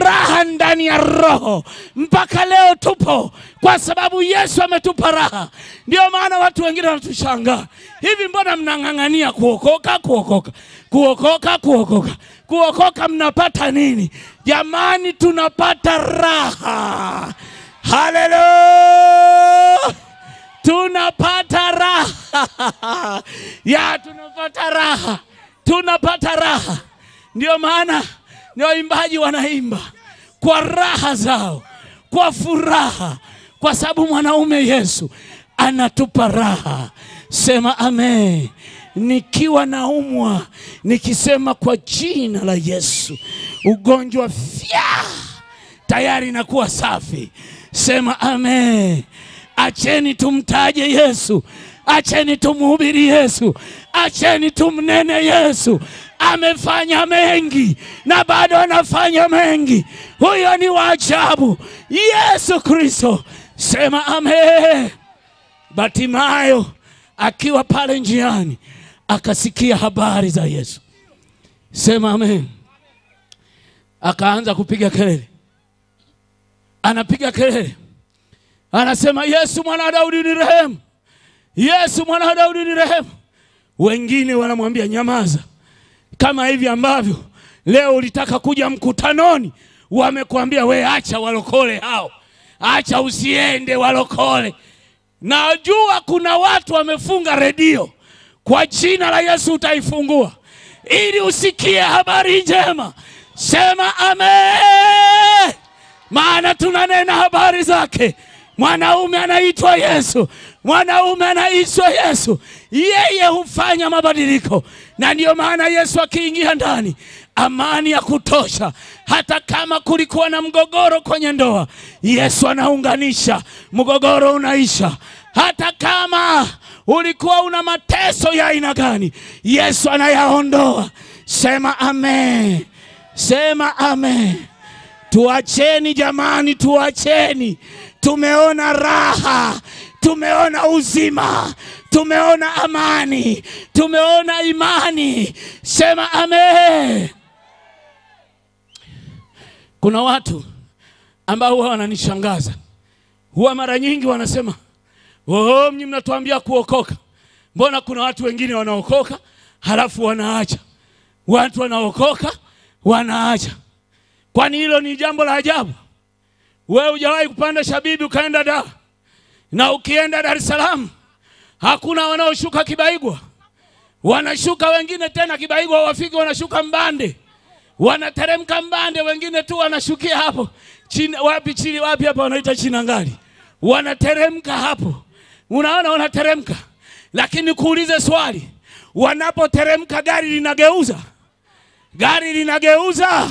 Raha ndani ya roho. Mpaka leo tupo kwa sababu Yesu ametupa raha. Ndio maana watu wengine wanatushangaa. Hivi mbona mnang'ang'ania kuokoka, kuokoka, kuokoka, kuokoka? Kuokoka mnapata nini? Jamani, tunapata raha. Haleluya. Tunapata raha. Tunapata raha. Tunapata raha. Ndio maana waimbaji wanaimba kwa raha zao, kwa furaha, kwa sababu mwanaume Yesu anatupa raha. Sema amen. Nikiwa naumwa, nikisema kwa jina la Yesu, ugonjwa tayari nakuwa safi. Sema amen. Acheni tumtaje Yesu. Acheni tumhubiri Yesu. Acheni tumnene Yesu. Amefanya mengi na bado anafanya mengi. Huyo ni wa ajabu, Yesu Kristo. Sema amen. Batimayo akiwa pale njiani akasikia habari za Yesu. Sema amen. Akaanza kupiga kelele. Anapiga kelele. Anasema, Yesu mwana wa Daudi nirehemu. Yesu mwana wa Daudi nirehemu. Wengine wanamwambia nyamaza. Kama hivi ambavyo leo ulitaka kuja mkutanoni, wamekuambia we acha walokole hao. Acha usiende walokole. Najua kuna watu wamefunga redio. Kwa jina la Yesu utaifungua ili usikie habari njema. Sema amen. Maana tunanena habari zake. Mwanaume anaitwa Yesu. Mwanaume anaitwa Yesu, yeye hufanya mabadiliko. Na ndio maana Yesu akiingia ndani, amani ya kutosha. Hata kama kulikuwa na mgogoro kwenye ndoa, Yesu anaunganisha, mgogoro unaisha. Hata kama ulikuwa una mateso ya aina gani, Yesu anayaondoa. Sema amen. Sema amen. Tuacheni jamani, tuacheni. Tumeona raha, tumeona uzima, tumeona amani, tumeona imani. Sema amen. Kuna watu ambao huwa wananishangaza. Huwa mara nyingi wanasema, "Oh, mnyi mnatuambia kuokoka. Mbona kuna watu wengine wanaokoka halafu wanaacha? Watu wanaokoka wanaacha. Kwani hilo ni jambo la ajabu? Wewe hujawahi kupanda shabibi ukaenda Dar? Na ukienda Dar es Salaam hakuna wanaoshuka Kibaigwa. Wanashuka wengine tena Kibaigwa wafiki, wanashuka Mbande. Wanateremka Mbande, wengine tu wanashukia hapo. Chini wapi hapa wanaita Chinangali. Wanateremka hapo. Unaona wanateremka. Lakini kuulize swali, wanapoteremka gari linageuza? Gari linageuza?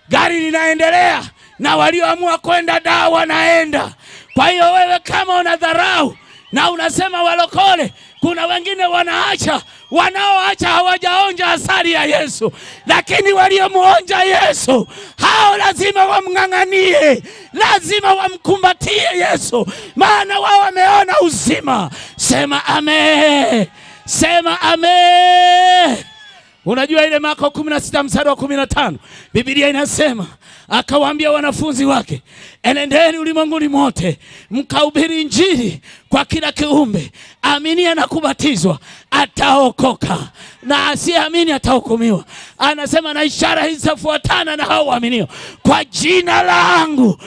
Gari linaendelea, na walioamua kwenda Dar wanaenda. Kwa hiyo wewe kama unadharau na unasema walokole, kuna wengine wanaacha. Wanaoacha hawajaonja asali ya Yesu, lakini waliomuonja Yesu, hao lazima wamng'ang'anie, lazima wamkumbatie Yesu, maana wao wameona uzima. Sema amen. Sema amen. Unajua ile Marko 16 mstari wa 15, Biblia inasema, akawaambia wanafunzi wake, enendeni ulimwenguni mote, mkahubiri Injili kwa kila kiumbe. Aminie na kubatizwa ataokoka, na asiyeamini atahukumiwa. Anasema na ishara hizi zitafuatana na hao waaminio. Kwa jina langu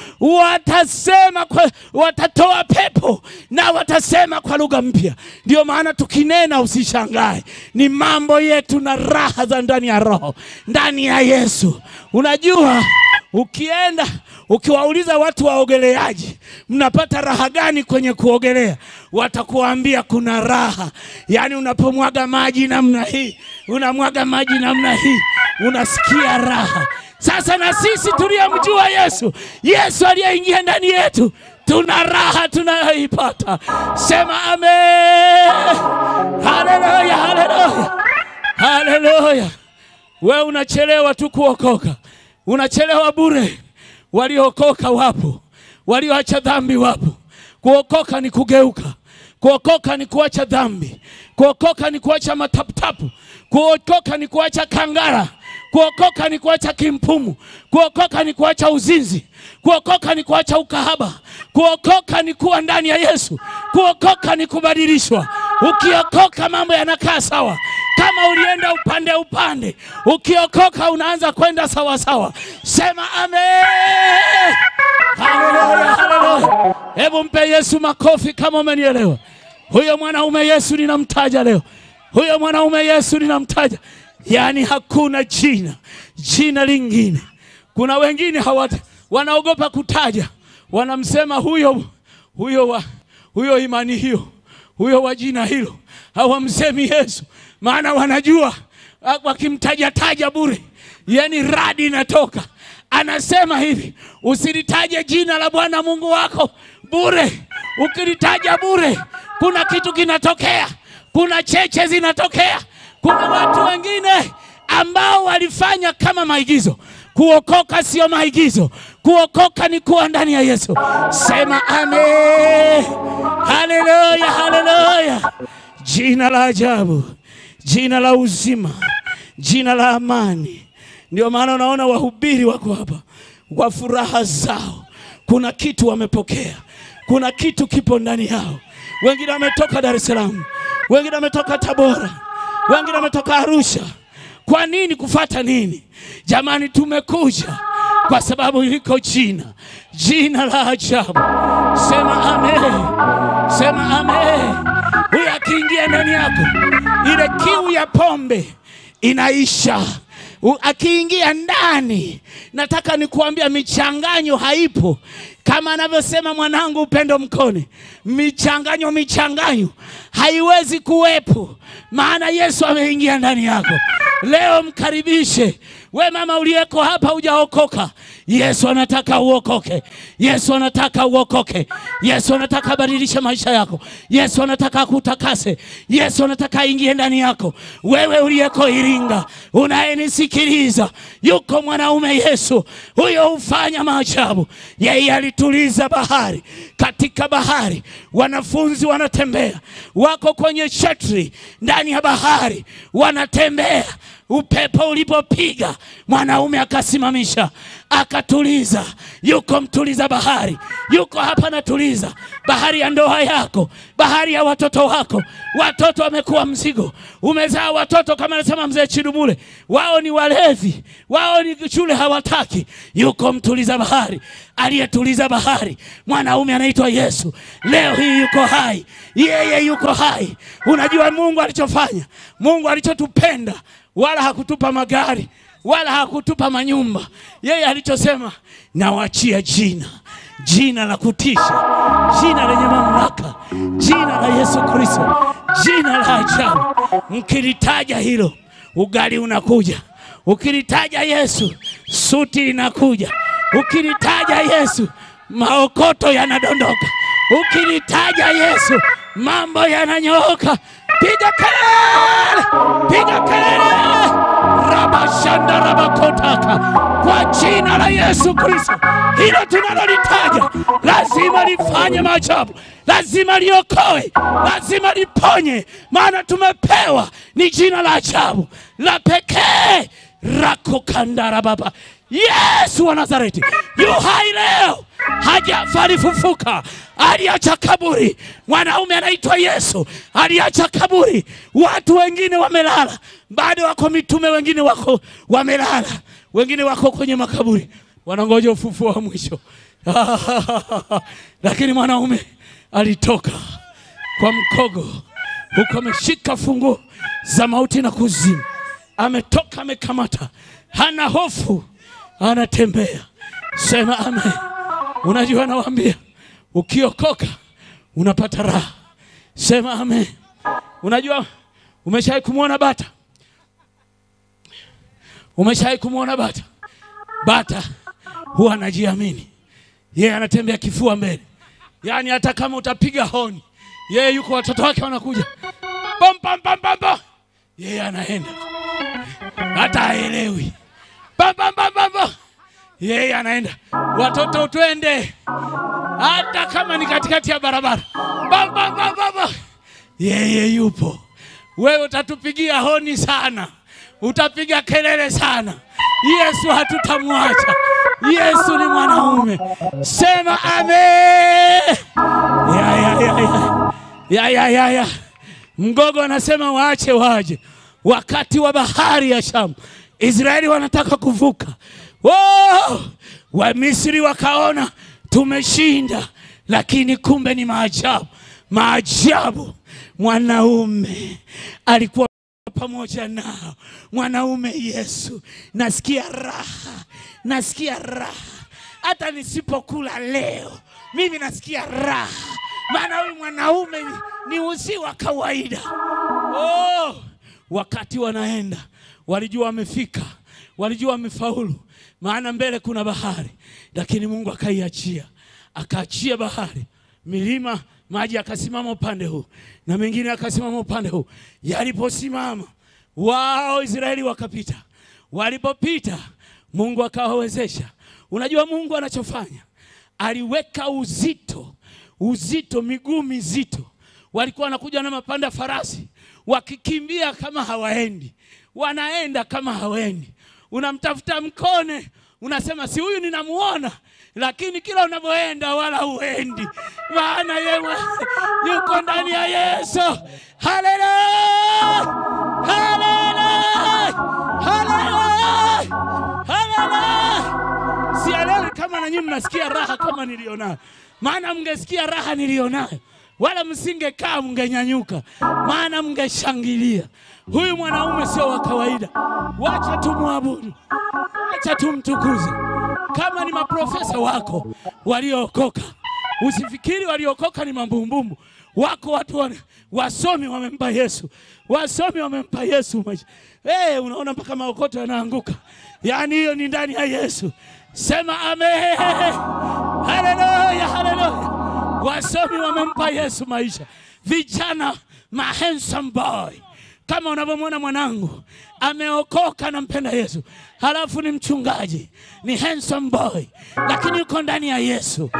watatoa pepo, na watasema kwa lugha mpya. Ndio maana tukinena usishangae. Ni mambo yetu na raha za ndani ya roho, ndani ya Yesu. Unajua, ukiwauliza watu waogeleaji, mnapata raha gani kwenye kuogelea? Watakuambia kuna raha. Yaani unapomwaga maji namna hii, unamwaga maji namna hii, unasikia raha. Sasa na sisi tuliyemjua Yesu, Yesu aliyeingia ndani yetu, tuna raha tunayoipata. Sema amen. Haleluya, haleluya, haleluya. Wewe unachelewa tu kuokoka. Unachelewa bure. Waliokoka wapo, walioacha dhambi wapo. Kuokoka ni kugeuka. Kuokoka ni kuacha dhambi. Kuokoka ni kuacha mataputapu. Kuokoka ni kuacha kangara. Kuokoka ni kuacha kimpumu. Kuokoka ni kuacha uzinzi. Kuokoka ni kuacha ukahaba. Kuokoka ni kuwa ndani ya Yesu. Kuokoka ni kubadilishwa. Ukiokoka mambo yanakaa sawa. Kama ulienda upande, ukiokoka unaanza kwenda sawa sawa. Sema amen. Haleluya, haleluya. Hebu mpe Yesu makofi kama umenielewa. Huyo mwanaume Yesu ninamtaja leo. Huyo mwanaume Yesu ninamtaja. Yaani hakuna jina lingine. Kuna wengine wanaogopa kutaja. Wanamsema huyo imani hiyo, huyo wa jina hilo. Hawamsemi Yesu, maana wanajua wakimtaja bure, yani radi inatoka. Anasema hivi, usilitaje jina la Bwana Mungu wako bure. Ukilitaja bure, kuna kitu kinatokea. Kuna cheche zinatokea. Kuna watu wengine ambao walifanya kama maigizo. Kuokoka sio maigizo. Kuokoka ni kuwa ndani ya Yesu. Sema amen. Haleluya, haleluya. Jina la ajabu, jina la uzima, jina la amani. Ndio maana unaona wahubiri wako hapa kwa furaha zao. Kuna kitu wamepokea. Kuna kitu kipo ndani yao. Wengine wametoka Dar es Salaam, wengine wametoka Tabora, wengine wametoka Arusha. Kwa nini? Kufuata nini? Jamani, tumekuja kwa sababu liko jina la ajabu. Sema amen. Sema amen. Huyu akiingia ndani yako, ile kiu ya pombe inaisha. akiingia ndani, nataka nikuambia michanganyo haipo. Kama anavyosema mwanangu Upendo Mkone, michanganyo haiwezi kuwepo, maana Yesu ameingia ndani yako. Leo mkaribishe. We mama uliyeko hapa hujaokoka, Yesu anataka uokoke. Yesu anataka uokoke. Yesu anataka badilisha maisha yako. Yesu anataka kutakase. Yesu anataka ingie ndani yako. Wewe uliyeko Iringa, unayenisikiliza, yuko mwanaume Yesu. Huyo hufanya maajabu. Yeye alituliza bahari. Katika bahari wanafunzi wanatembea, wako kwenye shetri ndani ya bahari wanatembea. Upepo ulipopiga, mwanaume akasimamisha, akatuliza. Yuko mtuliza bahari. Yuko hapa natuliza bahari ya ndoa yako, bahari ya watoto wako. Watoto wamekuwa mzigo. Umezaa watoto kama anasema mzee Chidumule, wao ni walevi, wao ni shule hawataki. Yuko mtuliza bahari, aliyetuliza bahari, mwanaume anaitwa Yesu. Leo hii yuko hai. Yeye yuko hai. Unajua Mungu alichofanya? Mungu alichotupenda, wala hakutupa magari, wala hakutupa manyumba. Yeye alichosema, nawachia jina la kutisha, jina lenye mamlaka, jina la Yesu Kristo, jina la ajabu. Mkilitaja hilo, ugali unakuja. Ukilitaja Yesu, suti inakuja. Ukilitaja Yesu, maokoto yanadondoka. Ukilitaja Yesu, mambo yananyooka. Piga kelele! Piga kelele! Rabashanda rabakotaka. Kwa jina la Yesu Kristo, hilo tunalolitaja lazima lifanye maajabu. Lazima liokoe, lazima liponye, maana tumepewa ni jina la ajabu, la pekee. Rakokandara baba. Yesu wa Nazareti yu hai leo. Hajafa, alifufuka. Aliacha kaburi. Mwanaume anaitwa Yesu aliacha kaburi. Watu wengine wamelala, bado wako mitume, wengine wako wamelala, wengine wako kwenye makaburi wanangoja ufufuo wa mwisho. Lakini mwanaume alitoka kwa mkogo, huko ameshika funguo za mauti na kuzimu. Ametoka, amekamata, hana hofu, anatembea. Sema amen. Unajua nawaambia, ukiokoka unapata raha. Sema amen. Unajua, umeshawahi kumuona bata? Umeshawahi kumuona bata? Bata huwa anajiamini. Yeye anatembea kifua mbele. Yaani hata kama utapiga honi, yeye yuko, watoto wake wanakuja, pam pam pam pam pam, yeye anaenda. Hata haelewi. Pam pam pam pam, yeye anaenda. Watoto twende. Hata kama ni katikati ya barabara, pam pam pam pam, yeye yupo. Wewe utatupigia honi sana, utapiga kelele sana, Yesu hatutamwacha. Yesu ni mwanaume. Sema amen. Ya. Mgogo anasema waache waje. Wakati wa bahari ya Shamu, Israeli wanataka kuvuka. Wa Misri wakaona tumeshinda, lakini kumbe ni maajabu. Maajabu. Mwanaume alikuwa pamoja nao. Mwanaume Yesu. Nasikia raha. Nasikia raha. Hata nisipokula leo, mimi nasikia raha. Maana huyu mwanaume ni uzi wa kawaida. Wakati wanaenda, walijua wamefika, walijua wamefaulu, maana mbele kuna bahari. Lakini Mungu akaiachia. Akaachia bahari, milima, maji akasimama upande huu na mengine akasimama upande huu. Yaliposimama, wao Israeli wakapita. Walipopita, Mungu akawawezesha. Unajua Mungu anachofanya? Aliweka uzito, miguu mizito. Walikuwa wanakuja na mapanda farasi, wakikimbia kama hawaendi, wanaenda kama hawaendi. Unamtafuta Mkone, unasema si huyu ninamuona, lakini kila unavyoenda wala huendi, maana yeye yuko ndani ya Yesu. Haleluya! Haleluya! Haleluya! Haleluya! Sielewi kama na nyinyi mnasikia raha kama nilionayo. Maana mngesikia raha nilionayo, wala msingekaa, mngenyanyuka, maana mngeshangilia. Huyu mwanaume sio wa kawaida. Wacha tumwabudu, wacha tumtukuze. Kama ni maprofesa wako waliookoka, usifikiri waliokoka ni mambumbumbu. Wako watu wasomi wamempa Yesu, wasomi wamempa Yesu maisha. Unaona mpaka maokoto yanaanguka. Yani hiyo ni ndani ya Yesu. Sema amen. Haleluya, haleluya. Wasomi wamempa Yesu maisha. Vijana handsome boy, kama unavyomwona mwanangu ameokoka na mpenda Yesu, halafu ni mchungaji, ni handsome boy, lakini yuko ndani ya Yesu,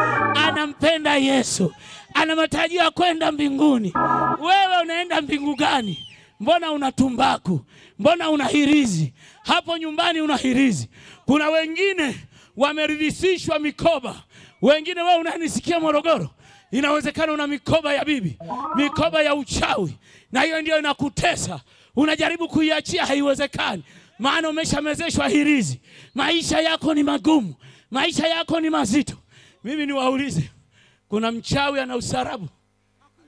anampenda Yesu, ana matarajio ya kwenda mbinguni. Wewe unaenda mbingu gani? Mbona una tumbaku? Mbona una hirizi? Hapo nyumbani una hirizi. Kuna wengine wameridhishwa mikoba. Wengine wewe unanisikia Morogoro, inawezekana una mikoba ya bibi, mikoba ya uchawi, na hiyo ndio inakutesa. Unajaribu kuiachia, haiwezekani, maana umeshamezeshwa hirizi. Maisha yako ni magumu, maisha yako ni mazito. Mimi niwaulize, kuna mchawi ana usarabu?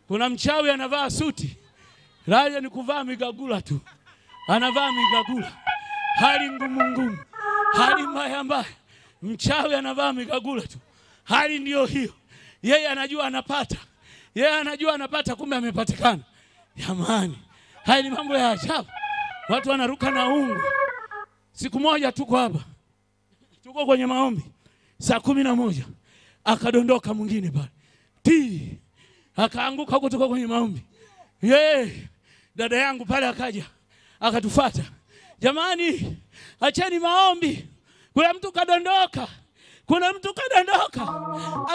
Kuna mchawi anavaa suti? Raja ni kuvaa migagula tu, anavaa migagula, hali ngumu ngumu, hali mbaya mbaya. Mchawi anavaa migagula tu, hali ndio hiyo. Yeye anajua anapata, yeye anajua anapata, kumbe amepatikana. Jamani, haya ni mambo ya ajabu. Watu wanaruka na ungu. Siku moja tuko hapa, tuko kwenye maombi, saa 11 akadondoka mwingine pale, akaanguka kutoka kwenye maombi. Dada yangu pale akaja akatufuata, jamani, acheni maombi, kuna mtu kadondoka, kuna mtu kadondoka,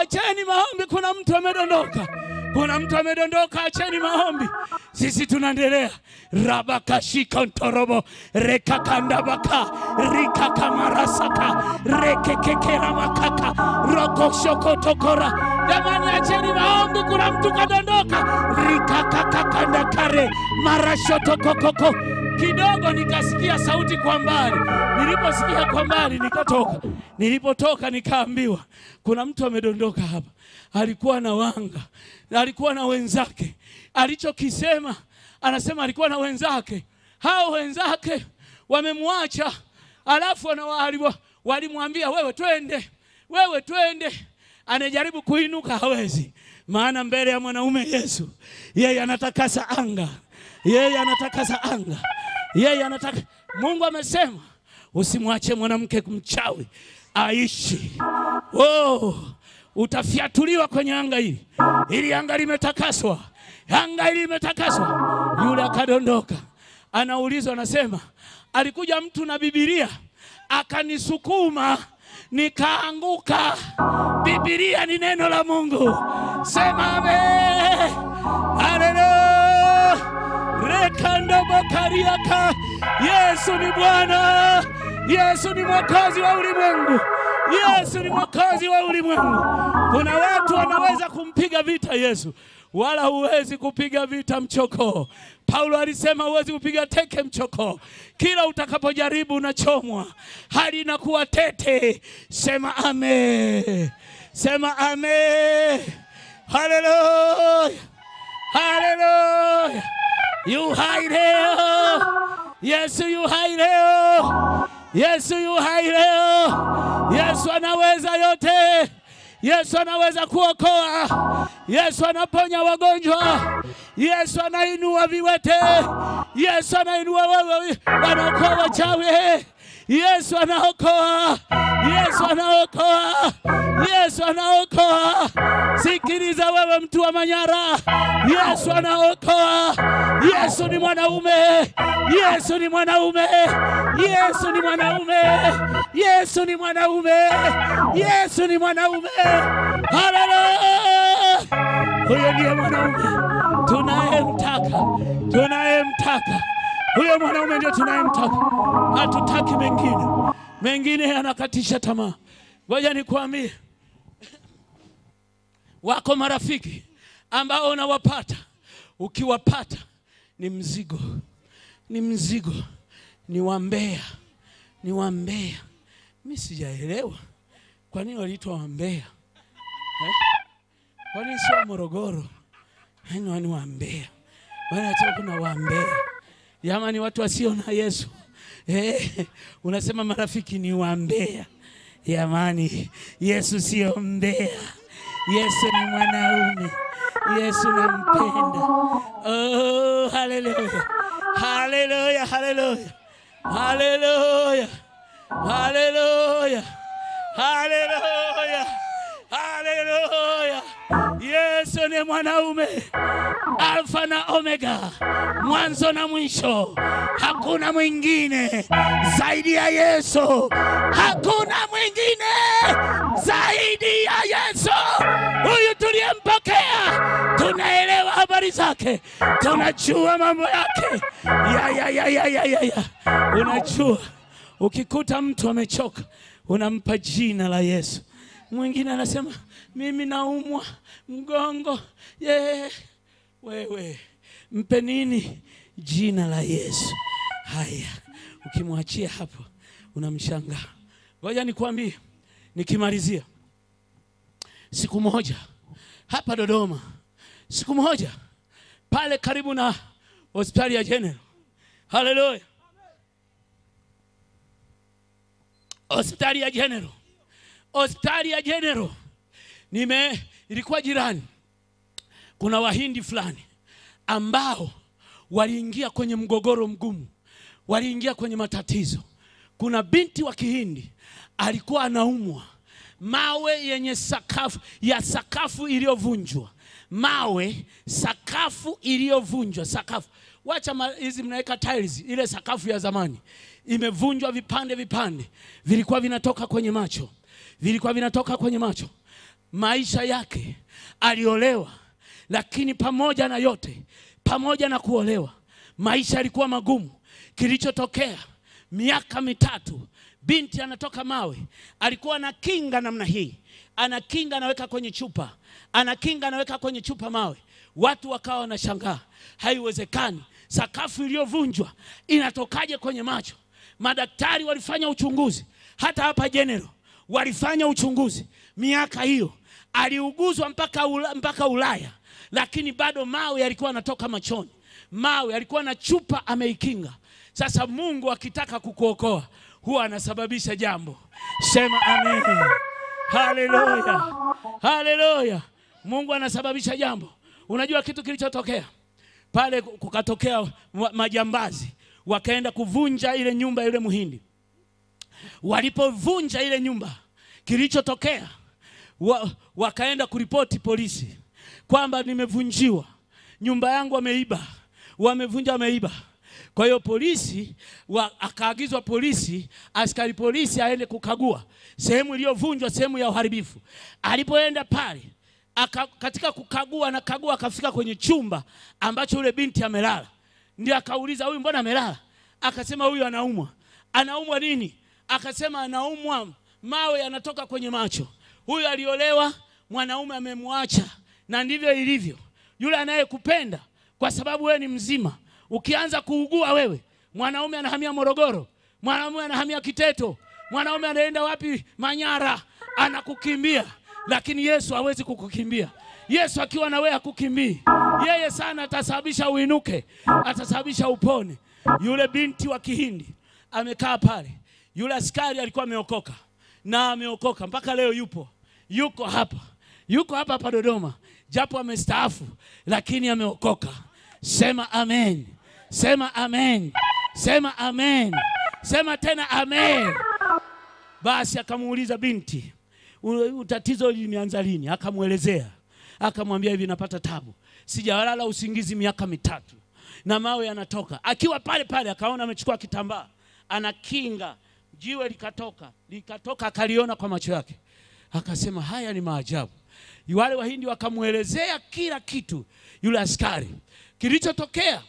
acheni maombi, kuna mtu amedondoka, kuna mtu amedondoka, acheni maombi. Sisi tunaendelea. Rabakashika ntorobo, rekakandabaka, rikakamarasaka, rekekekera makaka, rokoshoko tokora. Jamani, acheni maombi, kuna mtu kadondoka, rikakakakandakare, marashotokokoko. Kidogo nikasikia sauti kwa mbali. Niliposikia kwa mbali nikatoka. Nilipotoka nikaambiwa kuna mtu amedondoka hapa. Alikuwa na wanga, alikuwa na wenzake. Alichokisema, anasema alikuwa na wenzake. Hao wenzake wamemwacha, alafu walimwambia wewe twende, wewe twende. Anajaribu kuinuka, hawezi, maana mbele ya mwanaume Yesu, yeye anatakasa anga, yeye anatakasa anga, yeye anataka. Mungu amesema usimwache mwanamke kumchawi aishi. Utafiatuliwa kwenye anga hili. Ili anga limetakaswa, anga hili limetakaswa. Yule akadondoka. Anaulizwa, anasema alikuja mtu na Biblia akanisukuma nikaanguka. Biblia ni neno la Mungu. Sema amen. Haleluya. Rekanda bakariaka. Yesu ni Bwana. Yesu ni mwokozi wa ulimwengu. Yesu ni mwokozi wa ulimwengu. Kuna watu wanaweza kumpiga vita Yesu, wala huwezi kupiga vita mchoko. Paulo alisema huwezi kupiga teke mchoko. Kila utakapojaribu unachomwa, hali inakuwa tete. Sema amen. Sema amen. Hallelujah. Hallelujah. You hai leo. Yesu yu hai leo. Yesu yu hai leo. Yesu anaweza yote. Yesu anaweza kuokoa. Yesu anaponya wagonjwa. Yesu anainua viwete. Yesu anainua wewe wanaokoa wachawi. Yesu anaokoa. Yesu anaokoa. Yesu anaokoa. Sikiliza wewe mtu wa Manyara. Yesu anaokoa. Yesu ni mwanaume. Yesu ni mwanaume. Yesu ni mwanaume. Yesu ni mwanaume. Yesu ni mwanaume. Haleluya. Huyo ndiye mwanaume tunayemtaka. Tunayemtaka. Huyo mwanaume ndio tunayemtaka. Hatutaki mengine. Mengine yanakatisha tamaa. Ngoja nikwambie. Wako marafiki ambao unawapata, ukiwapata ni mzigo. Ni mzigo. Ni wambea. Ni wambea. Mimi sijaelewa kwa nini waliitwa wambea. Kwa nini sio Morogoro? Yaani waambea. Bwana acha kuna waambea. Jamani watu wasio na Yesu. Unasema marafiki ni waambea. Jamani Yesu sio mbea. Yesu ni mwanaume. Yesu nampenda. Oh, haleluya. Haleluya, haleluya. Haleluya. Haleluya. Haleluya. Haleluya. Yesu ni mwanaume. Alfa na Omega. Mwanzo na mwisho. Hakuna mwingine zaidi ya Yesu. Hakuna mwingine zaidi ya Yesu. Huyu tuliyempokea, tunaelewa habari zake, tunajua mambo yake. Ya. Unajua, ukikuta mtu amechoka, unampa jina la Yesu. Mwingine anasema mimi naumwa mgongo. Wewe mpe nini? Jina la Yesu. Haya, ukimwachia hapo unamshangaa. Ngoja nikwambie nikimalizia. Siku moja hapa Dodoma, siku moja pale karibu na hospitali ya General. Haleluya. Hospitali ya General. Hospitali ya General. Ilikuwa jirani. Kuna Wahindi fulani ambao waliingia kwenye mgogoro mgumu. Waliingia kwenye matatizo. Kuna binti wa Kihindi alikuwa anaumwa. Mawe yenye sakafu iliyovunjwa. Mawe, sakafu iliyovunjwa, sakafu. Wacha hizi mnaweka tiles, ile sakafu ya zamani. Imevunjwa vipande. Vilikuwa vinatoka kwenye macho. Maisha yake aliolewa, lakini pamoja na yote, pamoja na kuolewa, maisha yalikuwa magumu. Kilichotokea miaka 3, binti anatoka mawe. Alikuwa anakinga namna hii. Anakinga anaweka kwenye chupa. Anakinga anaweka kwenye chupa mawe. Watu wakawa wanashangaa. Haiwezekani. Sakafu iliyovunjwa inatokaje kwenye macho? Madaktari walifanya uchunguzi. Hata hapa General walifanya uchunguzi. Miaka hiyo aliuguzwa mpaka Ulaya, lakini bado mawe yalikuwa yanatoka machoni. Mawe yalikuwa na chupa ameikinga. Sasa Mungu akitaka kukuokoa huwa anasababisha jambo. Sema amen. Haleluya. Haleluya. Mungu anasababisha jambo. Unajua kitu kilichotokea? Pale kukatokea majambazi. Wakaenda kuvunja ile nyumba yule Muhindi. Walipovunja ile nyumba, kilichotokea wakaenda kuripoti polisi kwamba nimevunjiwa, nyumba yangu wameiba, wameiba. Kwa hiyo polisi akaagizwa askari polisi aende kukagua sehemu iliyovunjwa, sehemu ya uharibifu. Alipoenda pale, katika kukagua akafika kwenye chumba ambacho yule binti amelala. Ndio akauliza, huyu mbona amelala? Akasema huyu anaumwa. Anaumwa nini? Akasema anaumwa mawe yanatoka kwenye macho. Huyu aliolewa, mwanaume amemwacha. Na ndivyo ilivyo. Yule anayekupenda kwa sababu wewe ni mzima, ukianza kuugua wewe, mwanaume anahamia Morogoro, mwanaume anahamia Kiteto, mwanaume anaenda wapi? Manyara, anakukimbia. Lakini Yesu hawezi kukukimbia. Yesu akiwa na wewe hakukimbii. Yeye sana atasababisha uinuke, atasababisha upone. Yule binti wa Kihindi amekaa pale. Yule askari alikuwa ameokoka. Na ameokoka mpaka leo yuko hapa Dodoma. Japo amestaafu, lakini ameokoka. Sema amen. Sema amen. Sema amen. Sema tena amen. Basi akamuuliza binti, tatizo limeanza lini? Akamuelezea. Akamwambia hivi, napata tabu. Sijalala usingizi miaka 3. Na mawe yanatoka. Akiwa pale akaona amechukua kitambaa, anakinga. Jiwe likatoka akaliona kwa macho yake. Akasema haya ni maajabu. Wale Wahindi wakamuelezea kila kitu yule askari. Kilichotokea,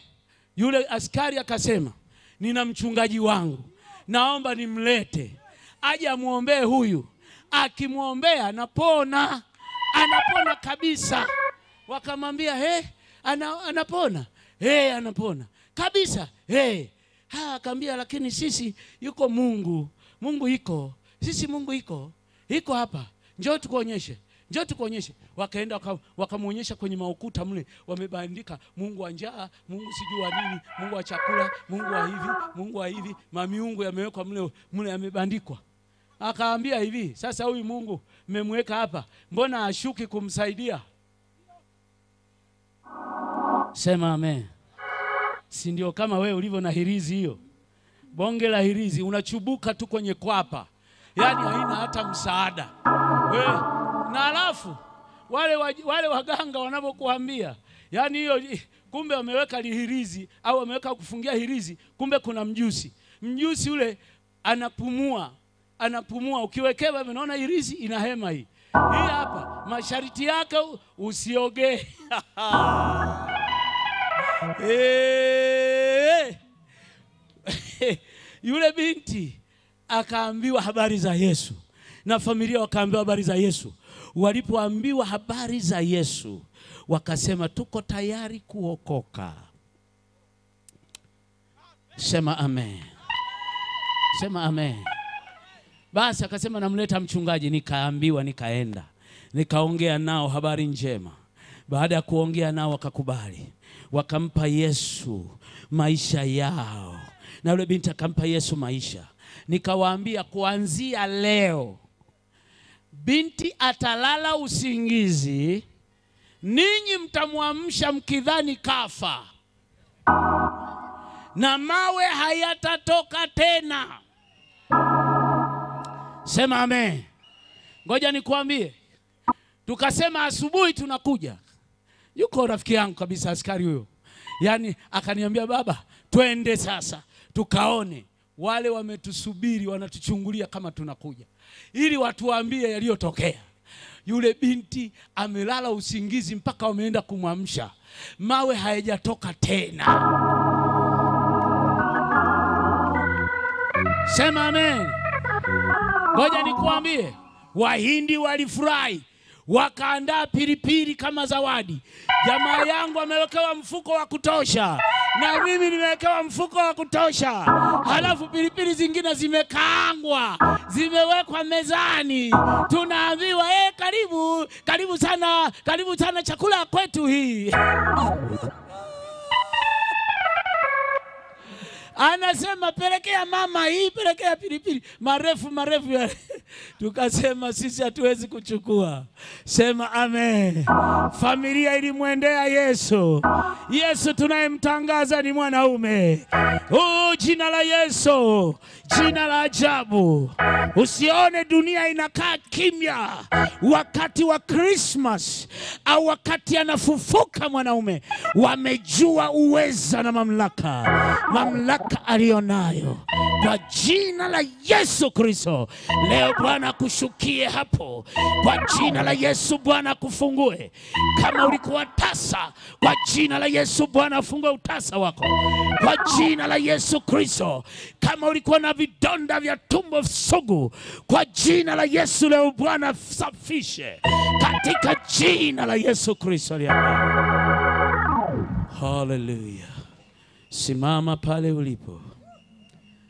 yule askari akasema, nina mchungaji wangu, naomba nimlete aje amuombee huyu. Akimuombea anapona kabisa. Wakamwambia anapona? Anapona kabisa. Akamwambia, lakini sisi yuko Mungu iko. Sisi Mungu iko hapa. Njoo tukuonyeshe. njoo tukuonyeshe. Wakaenda wakamuonyesha kwenye maukuta mle, wamebandika Mungu wa njaa, Mungu sijui wa nini, Mungu wa chakula, Mungu wa hivi, Mungu wa hivi, mamiungu yamewekwa mle yamebandikwa. Akaambia hivi, sasa huyu Mungu mmemweka hapa, mbona ashuki kumsaidia? Sema amen. Si ndio kama wewe ulivyo na hirizi hiyo? Bonge la hirizi unachubuka tu kwenye kwapa. Yaani haina hata msaada. Na alafu wale waganga wanapokuambia, yani hiyo kumbe wameweka hirizi au wameweka kufungia hirizi, kumbe kuna mjusi. Mjusi ule anapumua. Ukiwekewa unaona hirizi inahema hii. Hii hapa masharti yake usiogee. Yule binti akaambiwa habari za Yesu na familia wakaambiwa habari za Yesu. Walipoambiwa habari za Yesu wakasema tuko tayari kuokoka. Sema amen. Sema amen. Basi akasema namleta mchungaji. Nikaambiwa, nikaenda nikaongea nao habari njema. Baada ya kuongea nao wakakubali, wakampa Yesu maisha yao, na yule binti akampa Yesu maisha. Nikawaambia kuanzia leo binti atalala usingizi, ninyi mtamwamsha mkidhani kafa, na mawe hayatatoka tena. Sema amen. Ngoja nikuambie, tukasema asubuhi tunakuja. Yuko rafiki yangu kabisa, askari huyo. Yani akaniambia baba, twende sasa tukaone. Wale wametusubiri wanatuchungulia kama tunakuja, ili watuambie yaliyotokea. Yule binti amelala usingizi mpaka wameenda kumwamsha, mawe hayajatoka tena. Sema amen. Ngoja nikuambie, Wahindi walifurahi, wakaandaa pilipili kama zawadi. Jamaa yangu amewekewa mfuko wa kutosha, na mimi nimewekewa mfuko wa kutosha. Halafu pilipili zingine zimekaangwa, zimewekwa mezani. Tunaambiwa karibu sana chakula kwetu hii. Anasema pelekea mama hii, pelekea pilipili marefu ya. Tukasema sisi hatuwezi kuchukua. Sema amen. Familia ilimwendea Yesu. Yesu tunayemtangaza ni mwanaume. Jina la Yesu, jina la ajabu. Usione dunia inakaa kimya wakati wa Christmas au wakati anafufuka mwanaume. Wamejua uweza na mamlaka alionayo kwa jina la Yesu Kristo. Leo Bwana kushukie hapo kwa jina la Yesu. Bwana kufungue. Kama ulikuwa tasa, kwa jina la Yesu Bwana afungue utasa wako kwa jina la Yesu Kristo. Kama ulikuwa na vidonda vya tumbo sugu, kwa jina la Yesu leo Bwana safishe katika jina la Yesu Kristo. Hallelujah. Simama pale ulipo.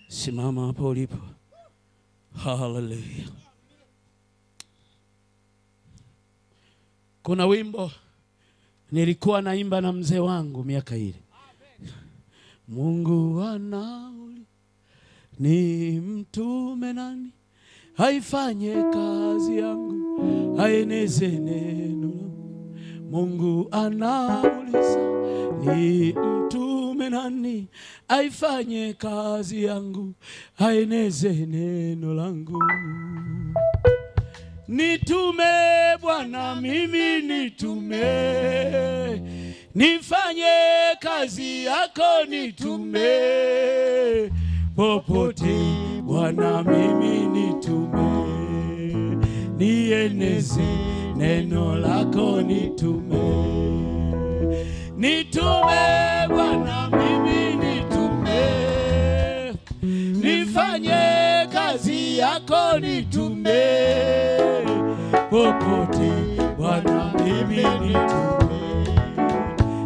Simama hapo ulipo. Hallelujah. Kuna wimbo nilikuwa naimba na mzee wangu miaka ile. Mungu anauli ni mtume nani, haifanye kazi yangu, haeneze neno. Mungu anauliza ni mtume nani, haifanye kazi yangu, haeneze neno langu. Nitume Bwana, mimi nitume, nifanye kazi yako, nitume popote Bwana, mimi nitume, nieneze neno lako, nitume. Nitume Bwana, mimi nitume, nifanye kazi yako, nitume popote Bwana, mimi nitume,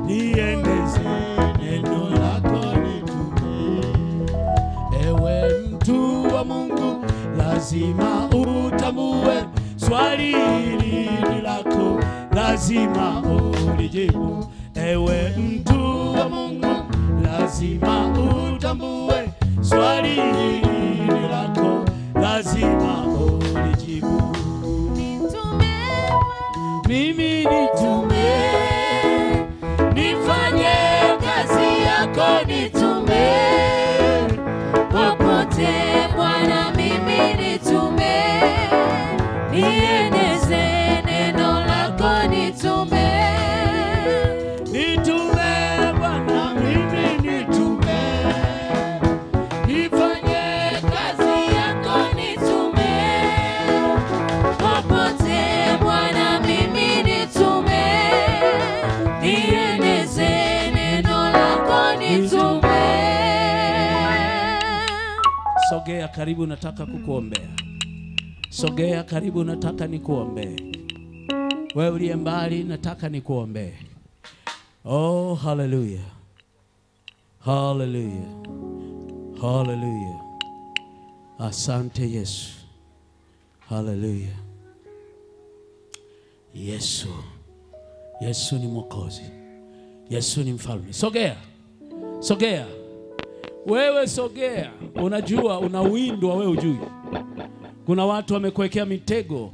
nieneze neno lako, nitume. Ewe mtu wa Mungu, lazima utambue swali hili lazima ulijibu. Ewe mtu wa Mungu, lazima utambue swali hili lako, lazima ulijibu. Mimi nitume, nifanye kazi yako, nitume popote Bwana, mimi nitume, nieneze neno lako, nitume. Nitume Bwana, mimi nitume, nifanye kazi yako, nitume popote Bwana, mimi nitume, nieneze neno lako, nitume. Sogea karibu, nataka kukuombea. Sogea karibu, nataka nikuombee. Wewe uliye mbali, nataka nikuombee. Oh, hallelujah. Hallelujah. Hallelujah. Asante Yesu. Hallelujah. Yesu. Yesu ni Mwokozi. Yesu ni mfalme. Sogea. Sogea. Wewe sogea. Unajua unawindwa, wewe ujui. Kuna watu wamekuwekea mitego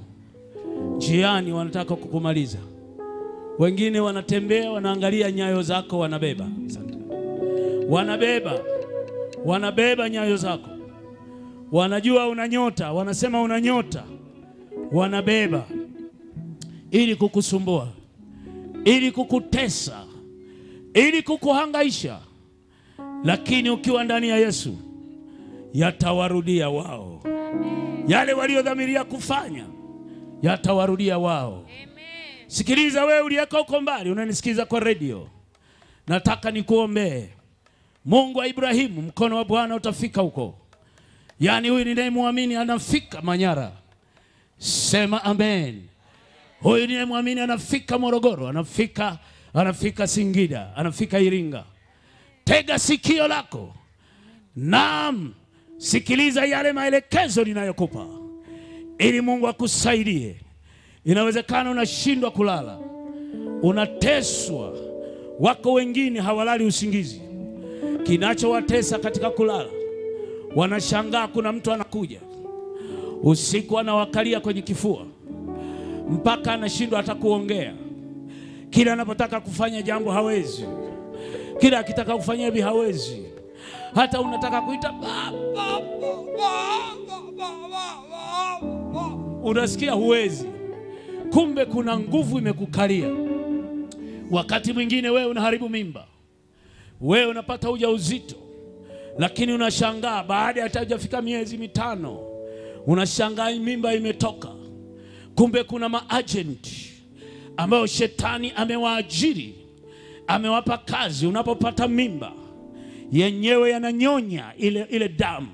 njiani, wanataka kukumaliza. Wengine wanatembea, wanaangalia nyayo zako, wanabeba. Wanabeba nyayo zako. Wanajua una nyota, wanasema una nyota. Wanabeba ili kukusumbua, ili kukutesa, ili kukuhangaisha. Lakini ukiwa ndani ya Yesu, yatawarudia wao. Yale waliodhamiria kufanya yatawarudia wao. Sikiliza wewe uliyeko uko mbali, unanisikiza kwa radio. Nataka nikuombee. Mungu wa Ibrahimu, mkono wa Bwana utafika huko. Yaani huyu ninayemwamini anafika Manyara. Sema amen. Huyu ninayemwamini anafika Morogoro, anafika Singida, anafika Iringa. Tega sikio lako. Naam, sikiliza yale maelekezo ninayokupa, ili Mungu akusaidie. Inawezekana unashindwa kulala, unateswa. Wako wengine hawalali usingizi. Kinachowatesa katika kulala, wanashangaa kuna mtu anakuja usiku, anawakalia kwenye kifua mpaka anashindwa hata kuongea. Kila anapotaka kufanya jambo hawezi. Kila akitaka kufanya hivi hawezi. Hata unataka kuita baba, unasikia huwezi. Kumbe kuna nguvu imekukalia. Wakati mwingine wewe unaharibu mimba, wewe unapata ujauzito, lakini unashangaa baada ya hajafika miezi 5 unashangaa mimba imetoka. Kumbe kuna maagent ambao shetani amewaajiri, amewapa kazi. Unapopata mimba, yenyewe yananyonya ile damu,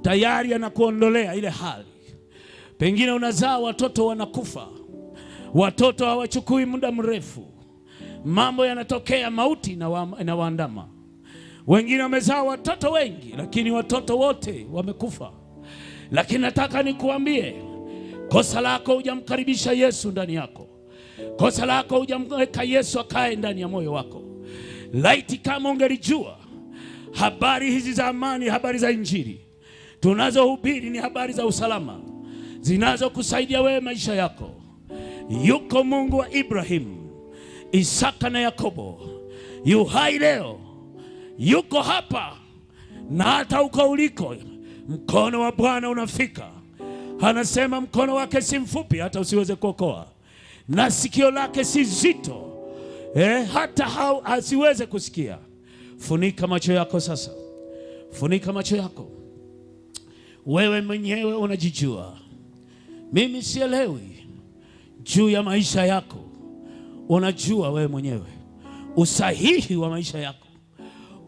tayari yanakuondolea ile hali. Pengine unazaa watoto wanakufa, watoto hawachukui muda mrefu, mambo yanatokea, mauti na waandama. Wengine wamezaa watoto wengi, lakini watoto wote wamekufa. Lakini nataka nikuambie, kosa lako hujamkaribisha Yesu ndani yako. Kosa lako hujamweka Yesu akae ndani ya moyo wako. Laiti kama ungelijua habari hizi za amani, habari za Injili tunazohubiri ni habari za usalama, zinazokusaidia wewe maisha yako. Yuko Mungu wa Ibrahimu, Isaka na Yakobo, yu hai leo, yuko hapa na hata uko uliko. Mkono wa Bwana unafika. Anasema mkono wake si mfupi hata usiweze kuokoa, na sikio lake si zito hata asiweze kusikia. Funika macho yako sasa. Funika macho yako. Wewe mwenyewe unajijua. Mimi sielewi juu ya maisha yako. Unajua wewe mwenyewe usahihi wa maisha yako,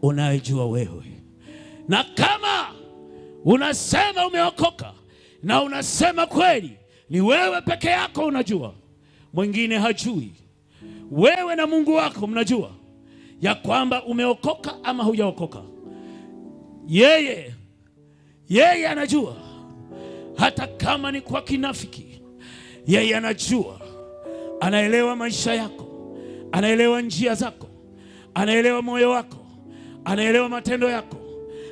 unayejua wewe. Na kama unasema umeokoka na unasema kweli, ni wewe peke yako unajua, mwingine hajui. Wewe na Mungu wako mnajua ya kwamba umeokoka ama hujaokoka. Yeye anajua. Hata kama ni kwa kinafiki, yeye anajua. anaelewa maisha yako, anaelewa njia zako, anaelewa moyo wako, anaelewa matendo yako,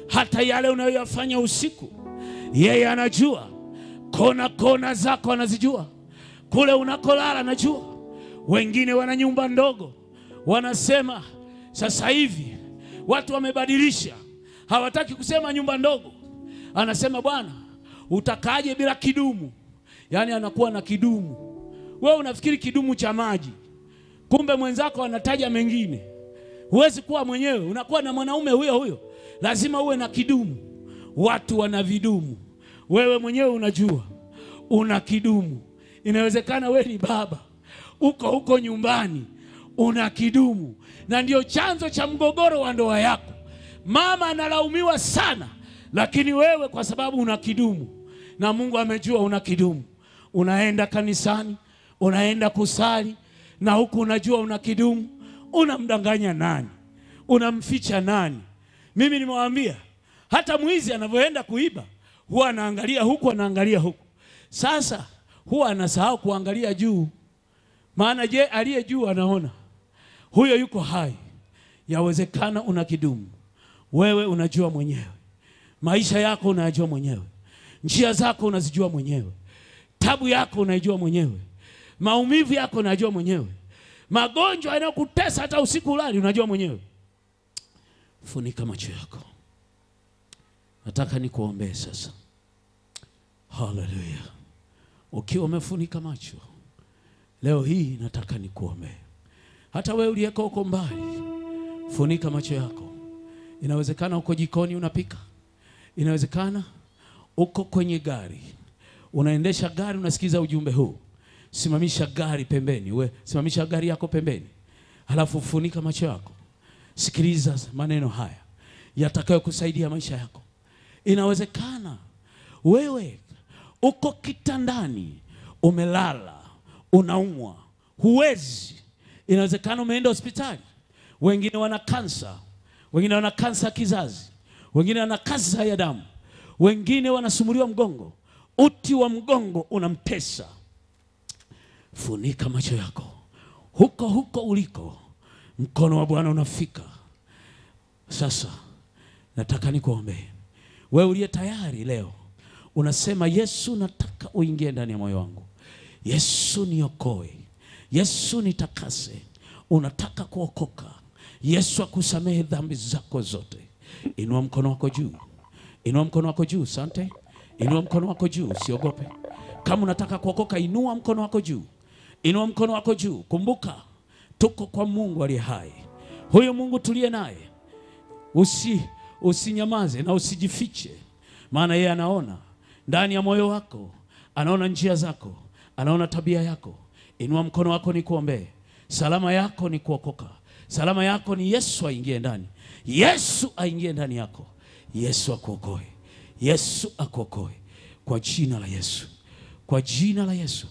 hata yale unayoyafanya usiku. Yeye anajua kona zako, anazijua kule unakolala, anajua. Wengine wana nyumba ndogo, wanasema sasa hivi watu wamebadilisha, hawataki kusema nyumba ndogo. Anasema bwana, utakaje bila kidumu? Yaani anakuwa na kidumu. Wewe unafikiri kidumu cha maji, kumbe mwenzako anataja mengine. Huwezi kuwa mwenyewe, unakuwa na mwanaume huyo, lazima uwe na kidumu. Watu wana vidumu, wewe mwenyewe unajua una kidumu. Inawezekana wewe ni baba, uko nyumbani una kidumu, na ndio chanzo cha mgogoro wa ndoa yako. Mama analaumiwa sana, lakini wewe kwa sababu una kidumu, na Mungu amejua una kidumu. Unaenda kanisani, unaenda kusali, na huku unajua una kidumu. Unamdanganya nani? Unamficha nani? Mimi nimewaambia hata mwizi anavyoenda kuiba huwa anaangalia huku, anaangalia huku. Sasa huwa anasahau kuangalia juu, maana je, aliye juu anaona huyo yuko hai. Yawezekana una kidumu. Wewe unajua mwenyewe, maisha yako unajua mwenyewe, njia zako unazijua mwenyewe, tabu yako unajua mwenyewe, maumivu yako unajua mwenyewe, magonjwa yanayokutesa hata usiku ulali unajua mwenyewe. Funika macho yako, nataka nikuombee sasa. Haleluya. Ukiwa umefunika macho leo hii, nataka nikuombee. Hata wewe uliyeko huko mbali, funika macho yako. Inawezekana uko jikoni unapika, inawezekana uko kwenye gari, unaendesha gari, unasikiza ujumbe huu. Simamisha gari pembeni, simamisha gari yako pembeni, halafu funika macho yako. Sikiliza maneno haya yatakayo kusaidia maisha yako. Inawezekana wewe uko kitandani, umelala, unaumwa, huwezi. Inawezekana umeenda hospitali. Wengine wana kansa, wengine wana kansa kizazi, wengine wana kansa ya damu, wengine wanasumbuliwa mgongo, uti wa mgongo unamtesa. Funika macho yako. Huko uliko, mkono wa Bwana unafika. Sasa nataka nikuombee. Wewe uliye tayari leo, unasema Yesu, nataka uingie ndani ya moyo wangu. Yesu niokoe, Yesu nitakase. Unataka kuokoka, Yesu akusamehe dhambi zako zote. Inua mkono wako juu, inua mkono wako juu. Asante. Inua mkono wako juu, usiogope. Kama unataka kuokoka, inua mkono wako juu, inua mkono wako juu. Kumbuka tuko kwa Mungu aliye hai, huyo Mungu tuliye naye. Usinyamaze na usijifiche, maana yeye anaona ndani ya moyo wako, anaona njia zako, anaona tabia yako. Inua mkono wako nikuombee. Salama yako ni kuokoka. Salama yako ni Yesu aingie ndani. Yesu aingie ndani yako. Yesu akuokoe. Yesu akuokoe. Kwa jina la Yesu. Kwa jina la Yesu.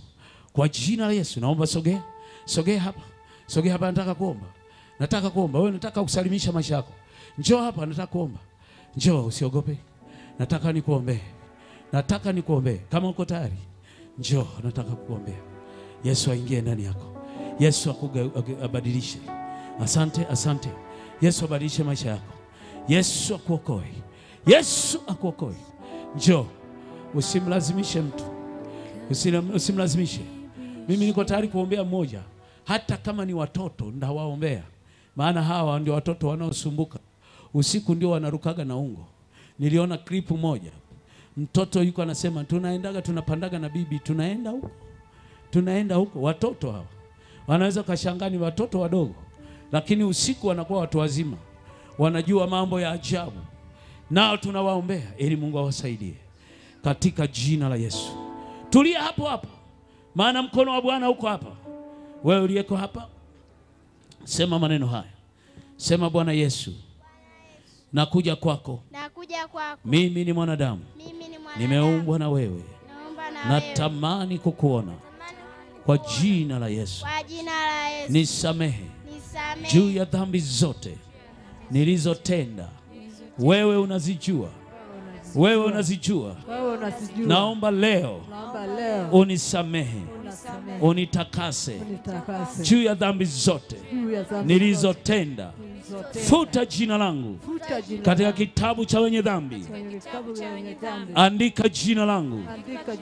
Kwa jina la Yesu. Naomba sogea. Sogea hapa. Sogea hapa, nataka kuomba. Nataka kuomba. Wewe nataka kusalimisha maisha yako. Njoo hapa, nataka kuomba. Njoo, usiogope. Nataka nikuombee. Nataka nikuombee. Kama uko tayari, njoo, nataka kukuombea. Yesu aingie ndani yako. Yesu akubadilishe. Asante, asante. Yesu abadilishe maisha yako. Yesu akuokoe. Yesu akuokoe. Njoo. Usimlazimishe mtu. Usimlazimishe. Mimi niko tayari kuombea mmoja. Hata kama ni watoto ndawaombea. Maana hawa ndio watoto wanaosumbuka. Usiku ndio wanarukaga na ungo. Niliona clip moja. Mtoto yuko anasema tunapandaga na bibi, tunaenda huko. Tunaenda huko. Watoto hawa wanaweza kashangaa ni watoto wadogo, lakini usiku wanakuwa watu wazima, wanajua mambo ya ajabu. Nao tunawaombea ili Mungu awasaidie katika jina la Yesu. Tulia hapo hapo, maana mkono wa Bwana uko hapa. Wewe uliyeko hapa, sema maneno haya. Sema, Bwana Yesu, nakuja kwako. Mimi ni mwanadamu. Nimeumbwa na wewe. Natamani kukuona. Kwa jina la Yesu. Nisamehe juu ya dhambi zote nilizotenda. Wewe unazijua. Wewe unazijua. Naomba leo unisamehe. unitakase juu ya dhambi zote nilizotenda. Futa jina langu katika kitabu cha wenye dhambi. Andika jina langu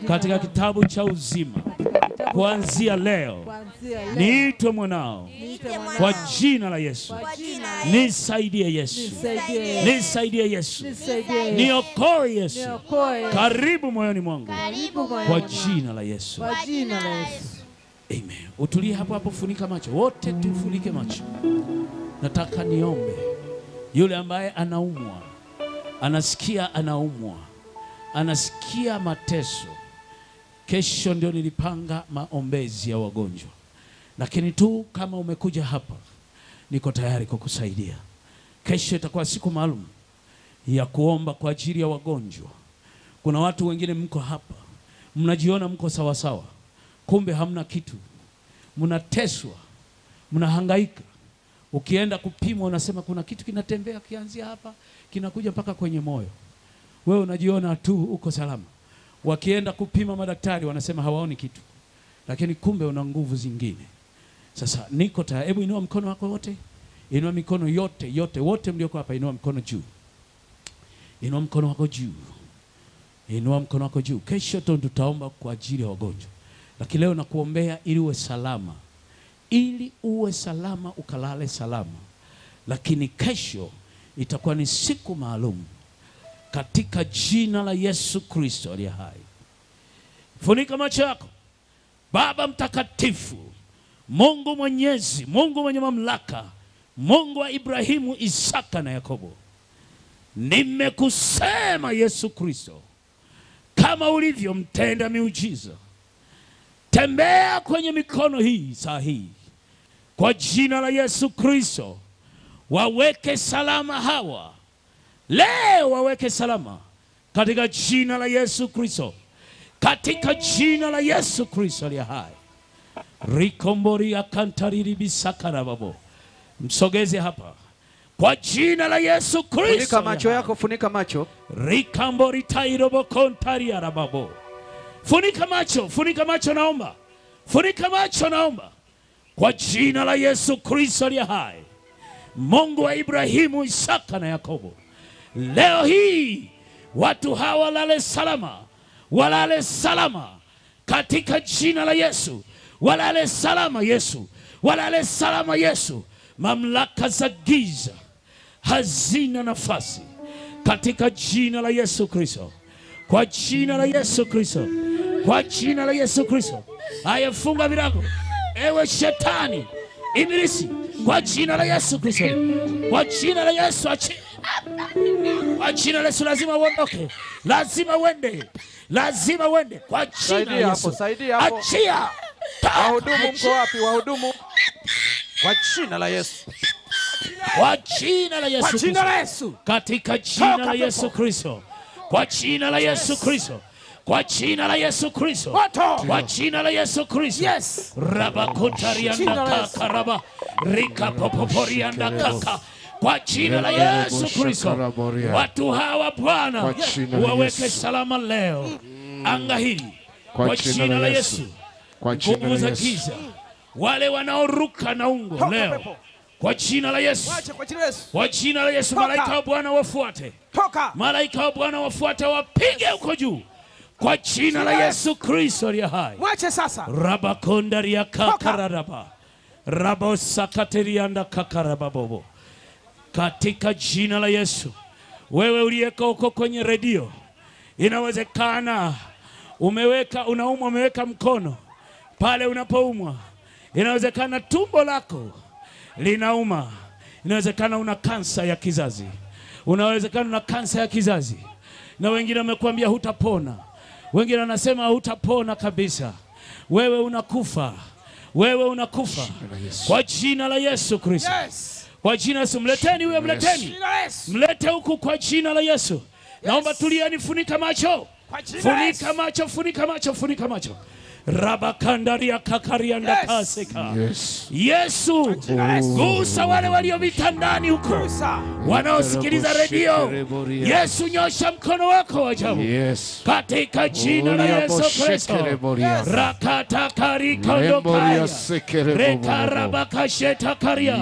katika kitabu cha uzima. Kuanzia leo niitwe mwanao kwa jina la Yesu. Nisaidie Yesu, nisaidie Yesu, niokoe Yesu. Karibu moyoni mwangu kwa jina la Yesu. Amen. Utulie hapo hapo, funika macho. Wote tufunike macho. Nataka niombe yule ambaye anaumwa, anasikia anaumwa, anasikia mateso. Kesho ndio nilipanga maombezi ya wagonjwa, lakini tu kama umekuja hapa, niko tayari kukusaidia. Kesho itakuwa siku maalum ya kuomba kwa ajili ya wagonjwa. Kuna watu wengine mko hapa, mnajiona mko sawa sawa, kumbe hamna kitu. Mnateswa, mnahangaika. Ukienda kupimwa unasema kuna kitu kinatembea kianzia hapa kinakuja mpaka kwenye moyo. Wewe unajiona tu uko salama. Wakienda kupima madaktari wanasema hawaoni kitu, lakini kumbe una nguvu zingine. Sasa niko tayari. Hebu inua mkono wako wote. Inua mikono yote, wote mlioko hapa, inua mkono juu. Inua mkono wako juu. Inua mkono wako juu. Kesho tutaomba kwa ajili ya wagonjwa, lakini leo nakuombea ili uwe salama. Ili uwe salama, ukalale salama. Lakini kesho itakuwa ni siku maalum katika jina la Yesu Kristo aliye hai. Funika macho yako. Baba mtakatifu, Mungu mwenyezi, Mungu mwenye mamlaka, Mungu wa Ibrahimu, Isaka na Yakobo, nimekusema Yesu Kristo, kama ulivyo mtenda miujiza, tembea kwenye mikono hii saa hii kwa jina la Yesu Kristo. Waweke salama hawa leo, waweke salama katika jina la Yesu Kristo, katika jina la Yesu Kristo aliye hai. Rikombori akantariri bisakara babo. Msogeze hapa kwa jina la Yesu Kristo. Funika macho yako, funika macho. Rikambori tairobo kontari arababo. Funika macho naomba. Funika macho naomba. Kwa jina la Yesu Kristo aliye hai, Mungu wa Ibrahimu, Isaka na Yakobo, leo hii watu hawa walale salama. Walale salama katika jina la Yesu. Walale salama Yesu. Walale salama Yesu. Mamlaka za giza hazina nafasi katika jina la Yesu Kristo. Kwa jina la Yesu Kristo. Kwa jina la Yesu Kristo. Haya, funga virago. Ewe shetani, ibilisi, kwa jina la Yesu Kristo. Kwa jina la Yesu achia. Kwa jina la Yesu lazima uondoke. Lazima uende. Lazima uende. Kwa jina la Yesu. Achia. Wahudumu mko wapi? Wahudumu. Kwa jina la Yesu. Kwa jina la Yesu. Kwa jina la Yesu. Katika jina la Yesu Kristo. Kwa jina la Yesu Kristo. Kwa jina la Yesu Kristo. Kwa jina la Yesu Kristo. Yes. Rabakotarianda kakaraba. Rika popoporianda kaka. Kwa jina la Yesu Kristo. Watu hawa Bwana waweke salama leo. Anga hili. Kwa jina la Yesu. Nguvu za giza, wale wanaoruka na ungo leo, kwa jina la Yesu. Kwa jina la Yesu, malaika wa Bwana wafuate. Malaika wa Bwana wafuate, wapige huko juu. Kwa jina la Yesu Kristo aliye hai. Mwache sasa. Rabakondaria kakararaba. Rabosakaterianda kakarababobo. Katika jina la Yesu. Wewe uliyeko huko kwenye redio, inawezekana unaumwa, umeweka mkono pale unapoumwa. Inawezekana tumbo lako linauma. Inawezekana una kansa ya kizazi. Unawezekana una kansa ya kizazi. Na wengine wamekuambia hutapona. Wengine wanasema hutapona kabisa. Wewe unakufa. Wewe unakufa. Kwa jina la Yesu Kristo. Kwa jina la Yesu, mleteni huyo, mleteni. Mlete huku kwa jina la Yesu. Naomba tulieni, funika macho. Funika macho, funika macho, funika macho. Rabakandaria kakarianda kaseka. Yes. Yesu, gusa wale walio vitandani huko, wanaosikiliza redio. Yesu, nyosha mkono wako wa ajabu. Yes. Katika jina la Yesu Kristo. Rakata karika ndokaya. Rekarabakasheta karia.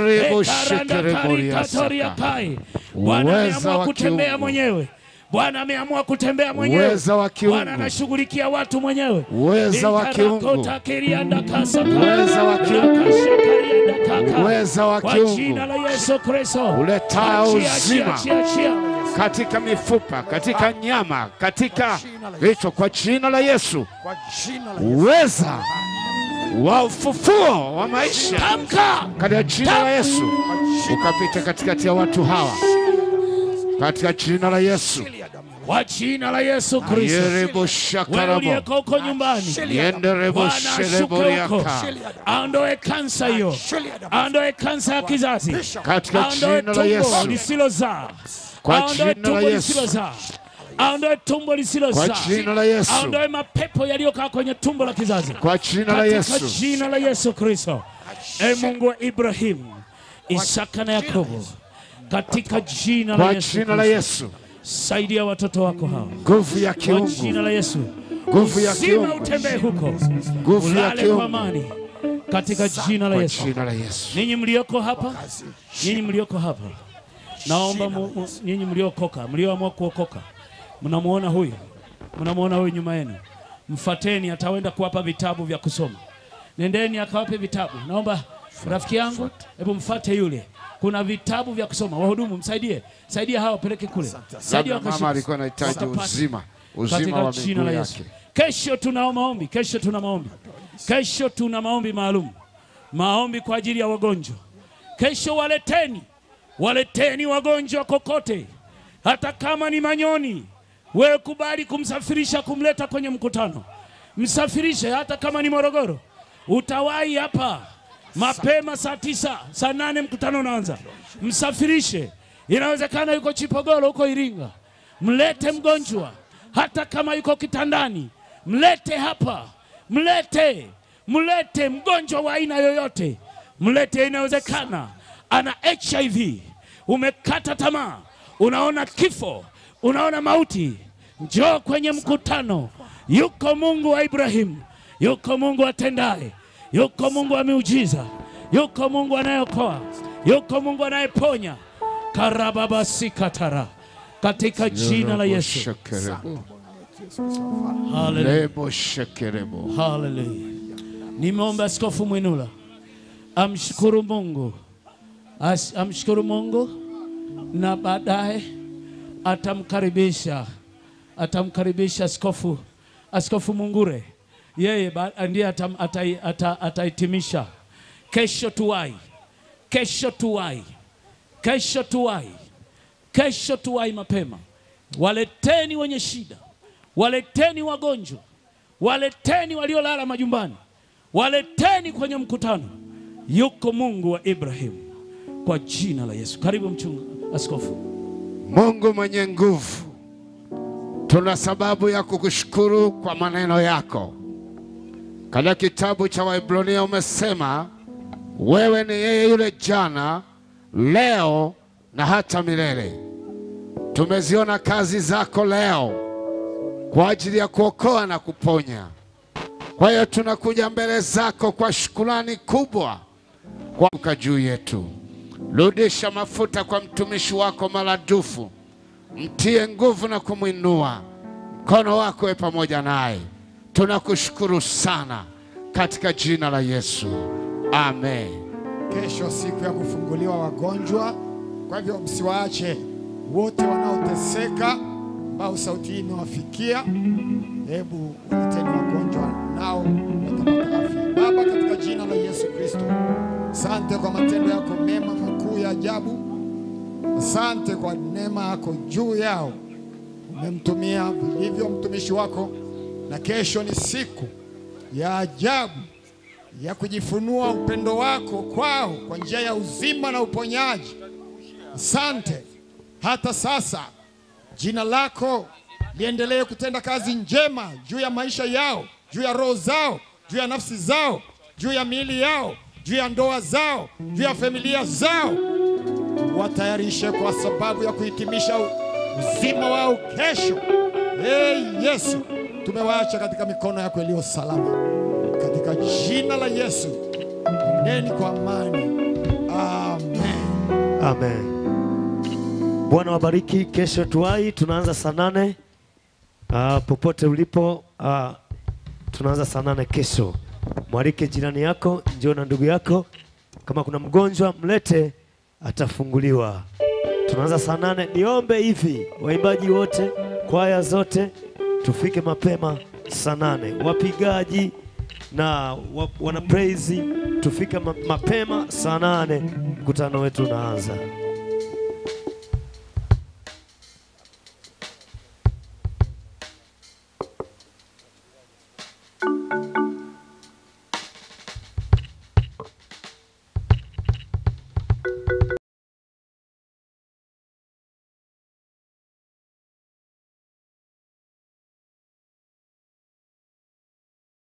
Rekaranda karika toria kai. Bwana ameamua kutembea mwenyewe. Bwana ameamua kutembea mwenyewe. Uweza wa kiungu. Bwana anashughulikia watu mwenyewe. Uweza wa kiungu. Uweza wa kiungu. Uweza wa kiungu. Kwa jina la Yesu Kristo. Uletao uzima katika mifupa, katika nyama, katika vichwa, kwa jina la Yesu. Uweza wa ufufuo wa maisha katika jina la Yesu ukapita katikati ya watu hawa katika jina la Yesu. Kwa jina la Yesu Kristo. Wewe uliyeko huko nyumbani, Bwana ashuke huko, aondoe kansa hiyo, aondoe kansa ya kizazi, katika jina la Yesu. Lisilozaa, kwa jina la Yesu. Aondoe tumbo lisilozaa, kwa jina la Yesu. Aondoe mapepo yaliyokaa kwenye tumbo la kizazi, kwa jina la Yesu. Katika jina la Yesu Kristo. Ee Mungu wa Ibrahimu, Isaka na Yakobo, katika jina la Yesu. Kwa jina la Yesu. Saidia watoto wako hawa. Nguvu ya kiungu. Kwa jina la Yesu. Nguvu ya kiungu. Sima utembee huko. Nguvu ya kiungu. Kwa amani. Katika jina la Yesu. Kwa jina la Yesu. Ninyi mlioko hapa, ninyi mlioko hapa, naomba ninyi mliokoka, mlioamua kuokoka, mnamuona huyu nyuma yenu, mfateni, ataenda kuwapa vitabu vya kusoma. Nendeni akawape vitabu. Naomba rafiki yangu, hebu mfate yule. Kuna vitabu vya kusoma. Wahudumu, msaidie. Saidia hawa, peleke kule. Saidia wakashika. Mama alikuwa anahitaji uzima wa miguu yake. Kesho tuna maombi. Kesho tuna maombi maalum. Maombi kwa ajili ya wagonjwa. Kesho waleteni wagonjwa kokote. Hata kama ni Manyoni, wewe kubali kumsafirisha, kumleta kwenye mkutano. Msafirishe. Hata kama ni Morogoro, utawahi hapa mapema saa 9, saa 8 mkutano unaanza. Msafirishe. Inawezekana yuko Chipogolo, huko Iringa. Mlete mgonjwa. Hata kama yuko kitandani, mlete hapa. Mlete mgonjwa wa aina yoyote. Mlete. Inawezekana ana HIV. Umekata tamaa. Unaona kifo. Unaona mauti. Njoo kwenye mkutano. Yuko Mungu wa Ibrahimu. Yuko Mungu atendaye. Yuko Mungu wa miujiza. Yuko Mungu anayeokoa. Yuko Mungu anayeponya. Karababasikatara. Katika jina la Yesu. Hallelujah. Nimeomba Askofu Mwinula amshukuru Mungu na baadaye atamkaribisha Askofu Mungure. Yeye ndiye atahitimisha. Kesho tuwai mapema. Waleteni wenye shida, waleteni wagonjwa, waleteni waliolala majumbani, waleteni kwenye mkutano. Yuko Mungu wa Ibrahimu, kwa jina la Yesu. Karibu Askofu. Mungu mwenye nguvu, tuna sababu ya kukushukuru kwa maneno yako. Katika kitabu cha Waebrania umesema wewe ni yeye yule jana, leo na hata milele. Tumeziona kazi zako leo kwa ajili ya kuokoa na kuponya. Kwa hiyo tunakuja mbele zako kwa shukrani kubwa kwa juu yetu. Rudisha mafuta kwa mtumishi wako maradufu. Mtie nguvu na kumwinua. Mkono wako uwe pamoja naye. Tunakushukuru sana katika jina la Yesu. Amen. Kesho siku ya kufunguliwa wagonjwa. Kwa hivyo msiwaache wote wanaoteseka ambao sauti hii imewafikia. Hebu waleteni wagonjwa nao watapata afya. Baba, katika jina la Yesu Kristo, asante kwa matendo yako mema makuu ya ajabu. Asante kwa neema yako juu yao. Umemtumia vilivyo mtumishi wako, na kesho ni siku ya ajabu ya kujifunua upendo wako kwao kwa njia ya uzima na uponyaji. Asante. Hata sasa jina lako liendelee kutenda kazi njema juu ya maisha yao, juu ya roho zao, juu ya nafsi zao, juu ya miili yao, juu ya ndoa zao, juu ya familia zao. Watayarishe kwa sababu ya kuhitimisha uzima wao kesho. Yesu, tumewaacha katika mikono yako iliyo salama. Katika jina la Yesu, nendeni kwa amani. Amen. Amen. Bwana wabariki. Kesho tuwai, tunaanza saa 8. Popote ulipo, tunaanza saa 8 kesho. Mwalike jirani yako, njoo na ndugu yako. Kama kuna mgonjwa mlete, atafunguliwa. Tunaanza saa 8. Niombe hivi, waimbaji wote, kwaya zote, tufike mapema saa 8. Wapigaji na wana praise, tufike mapema saa 8. Mkutano wetu unaanza.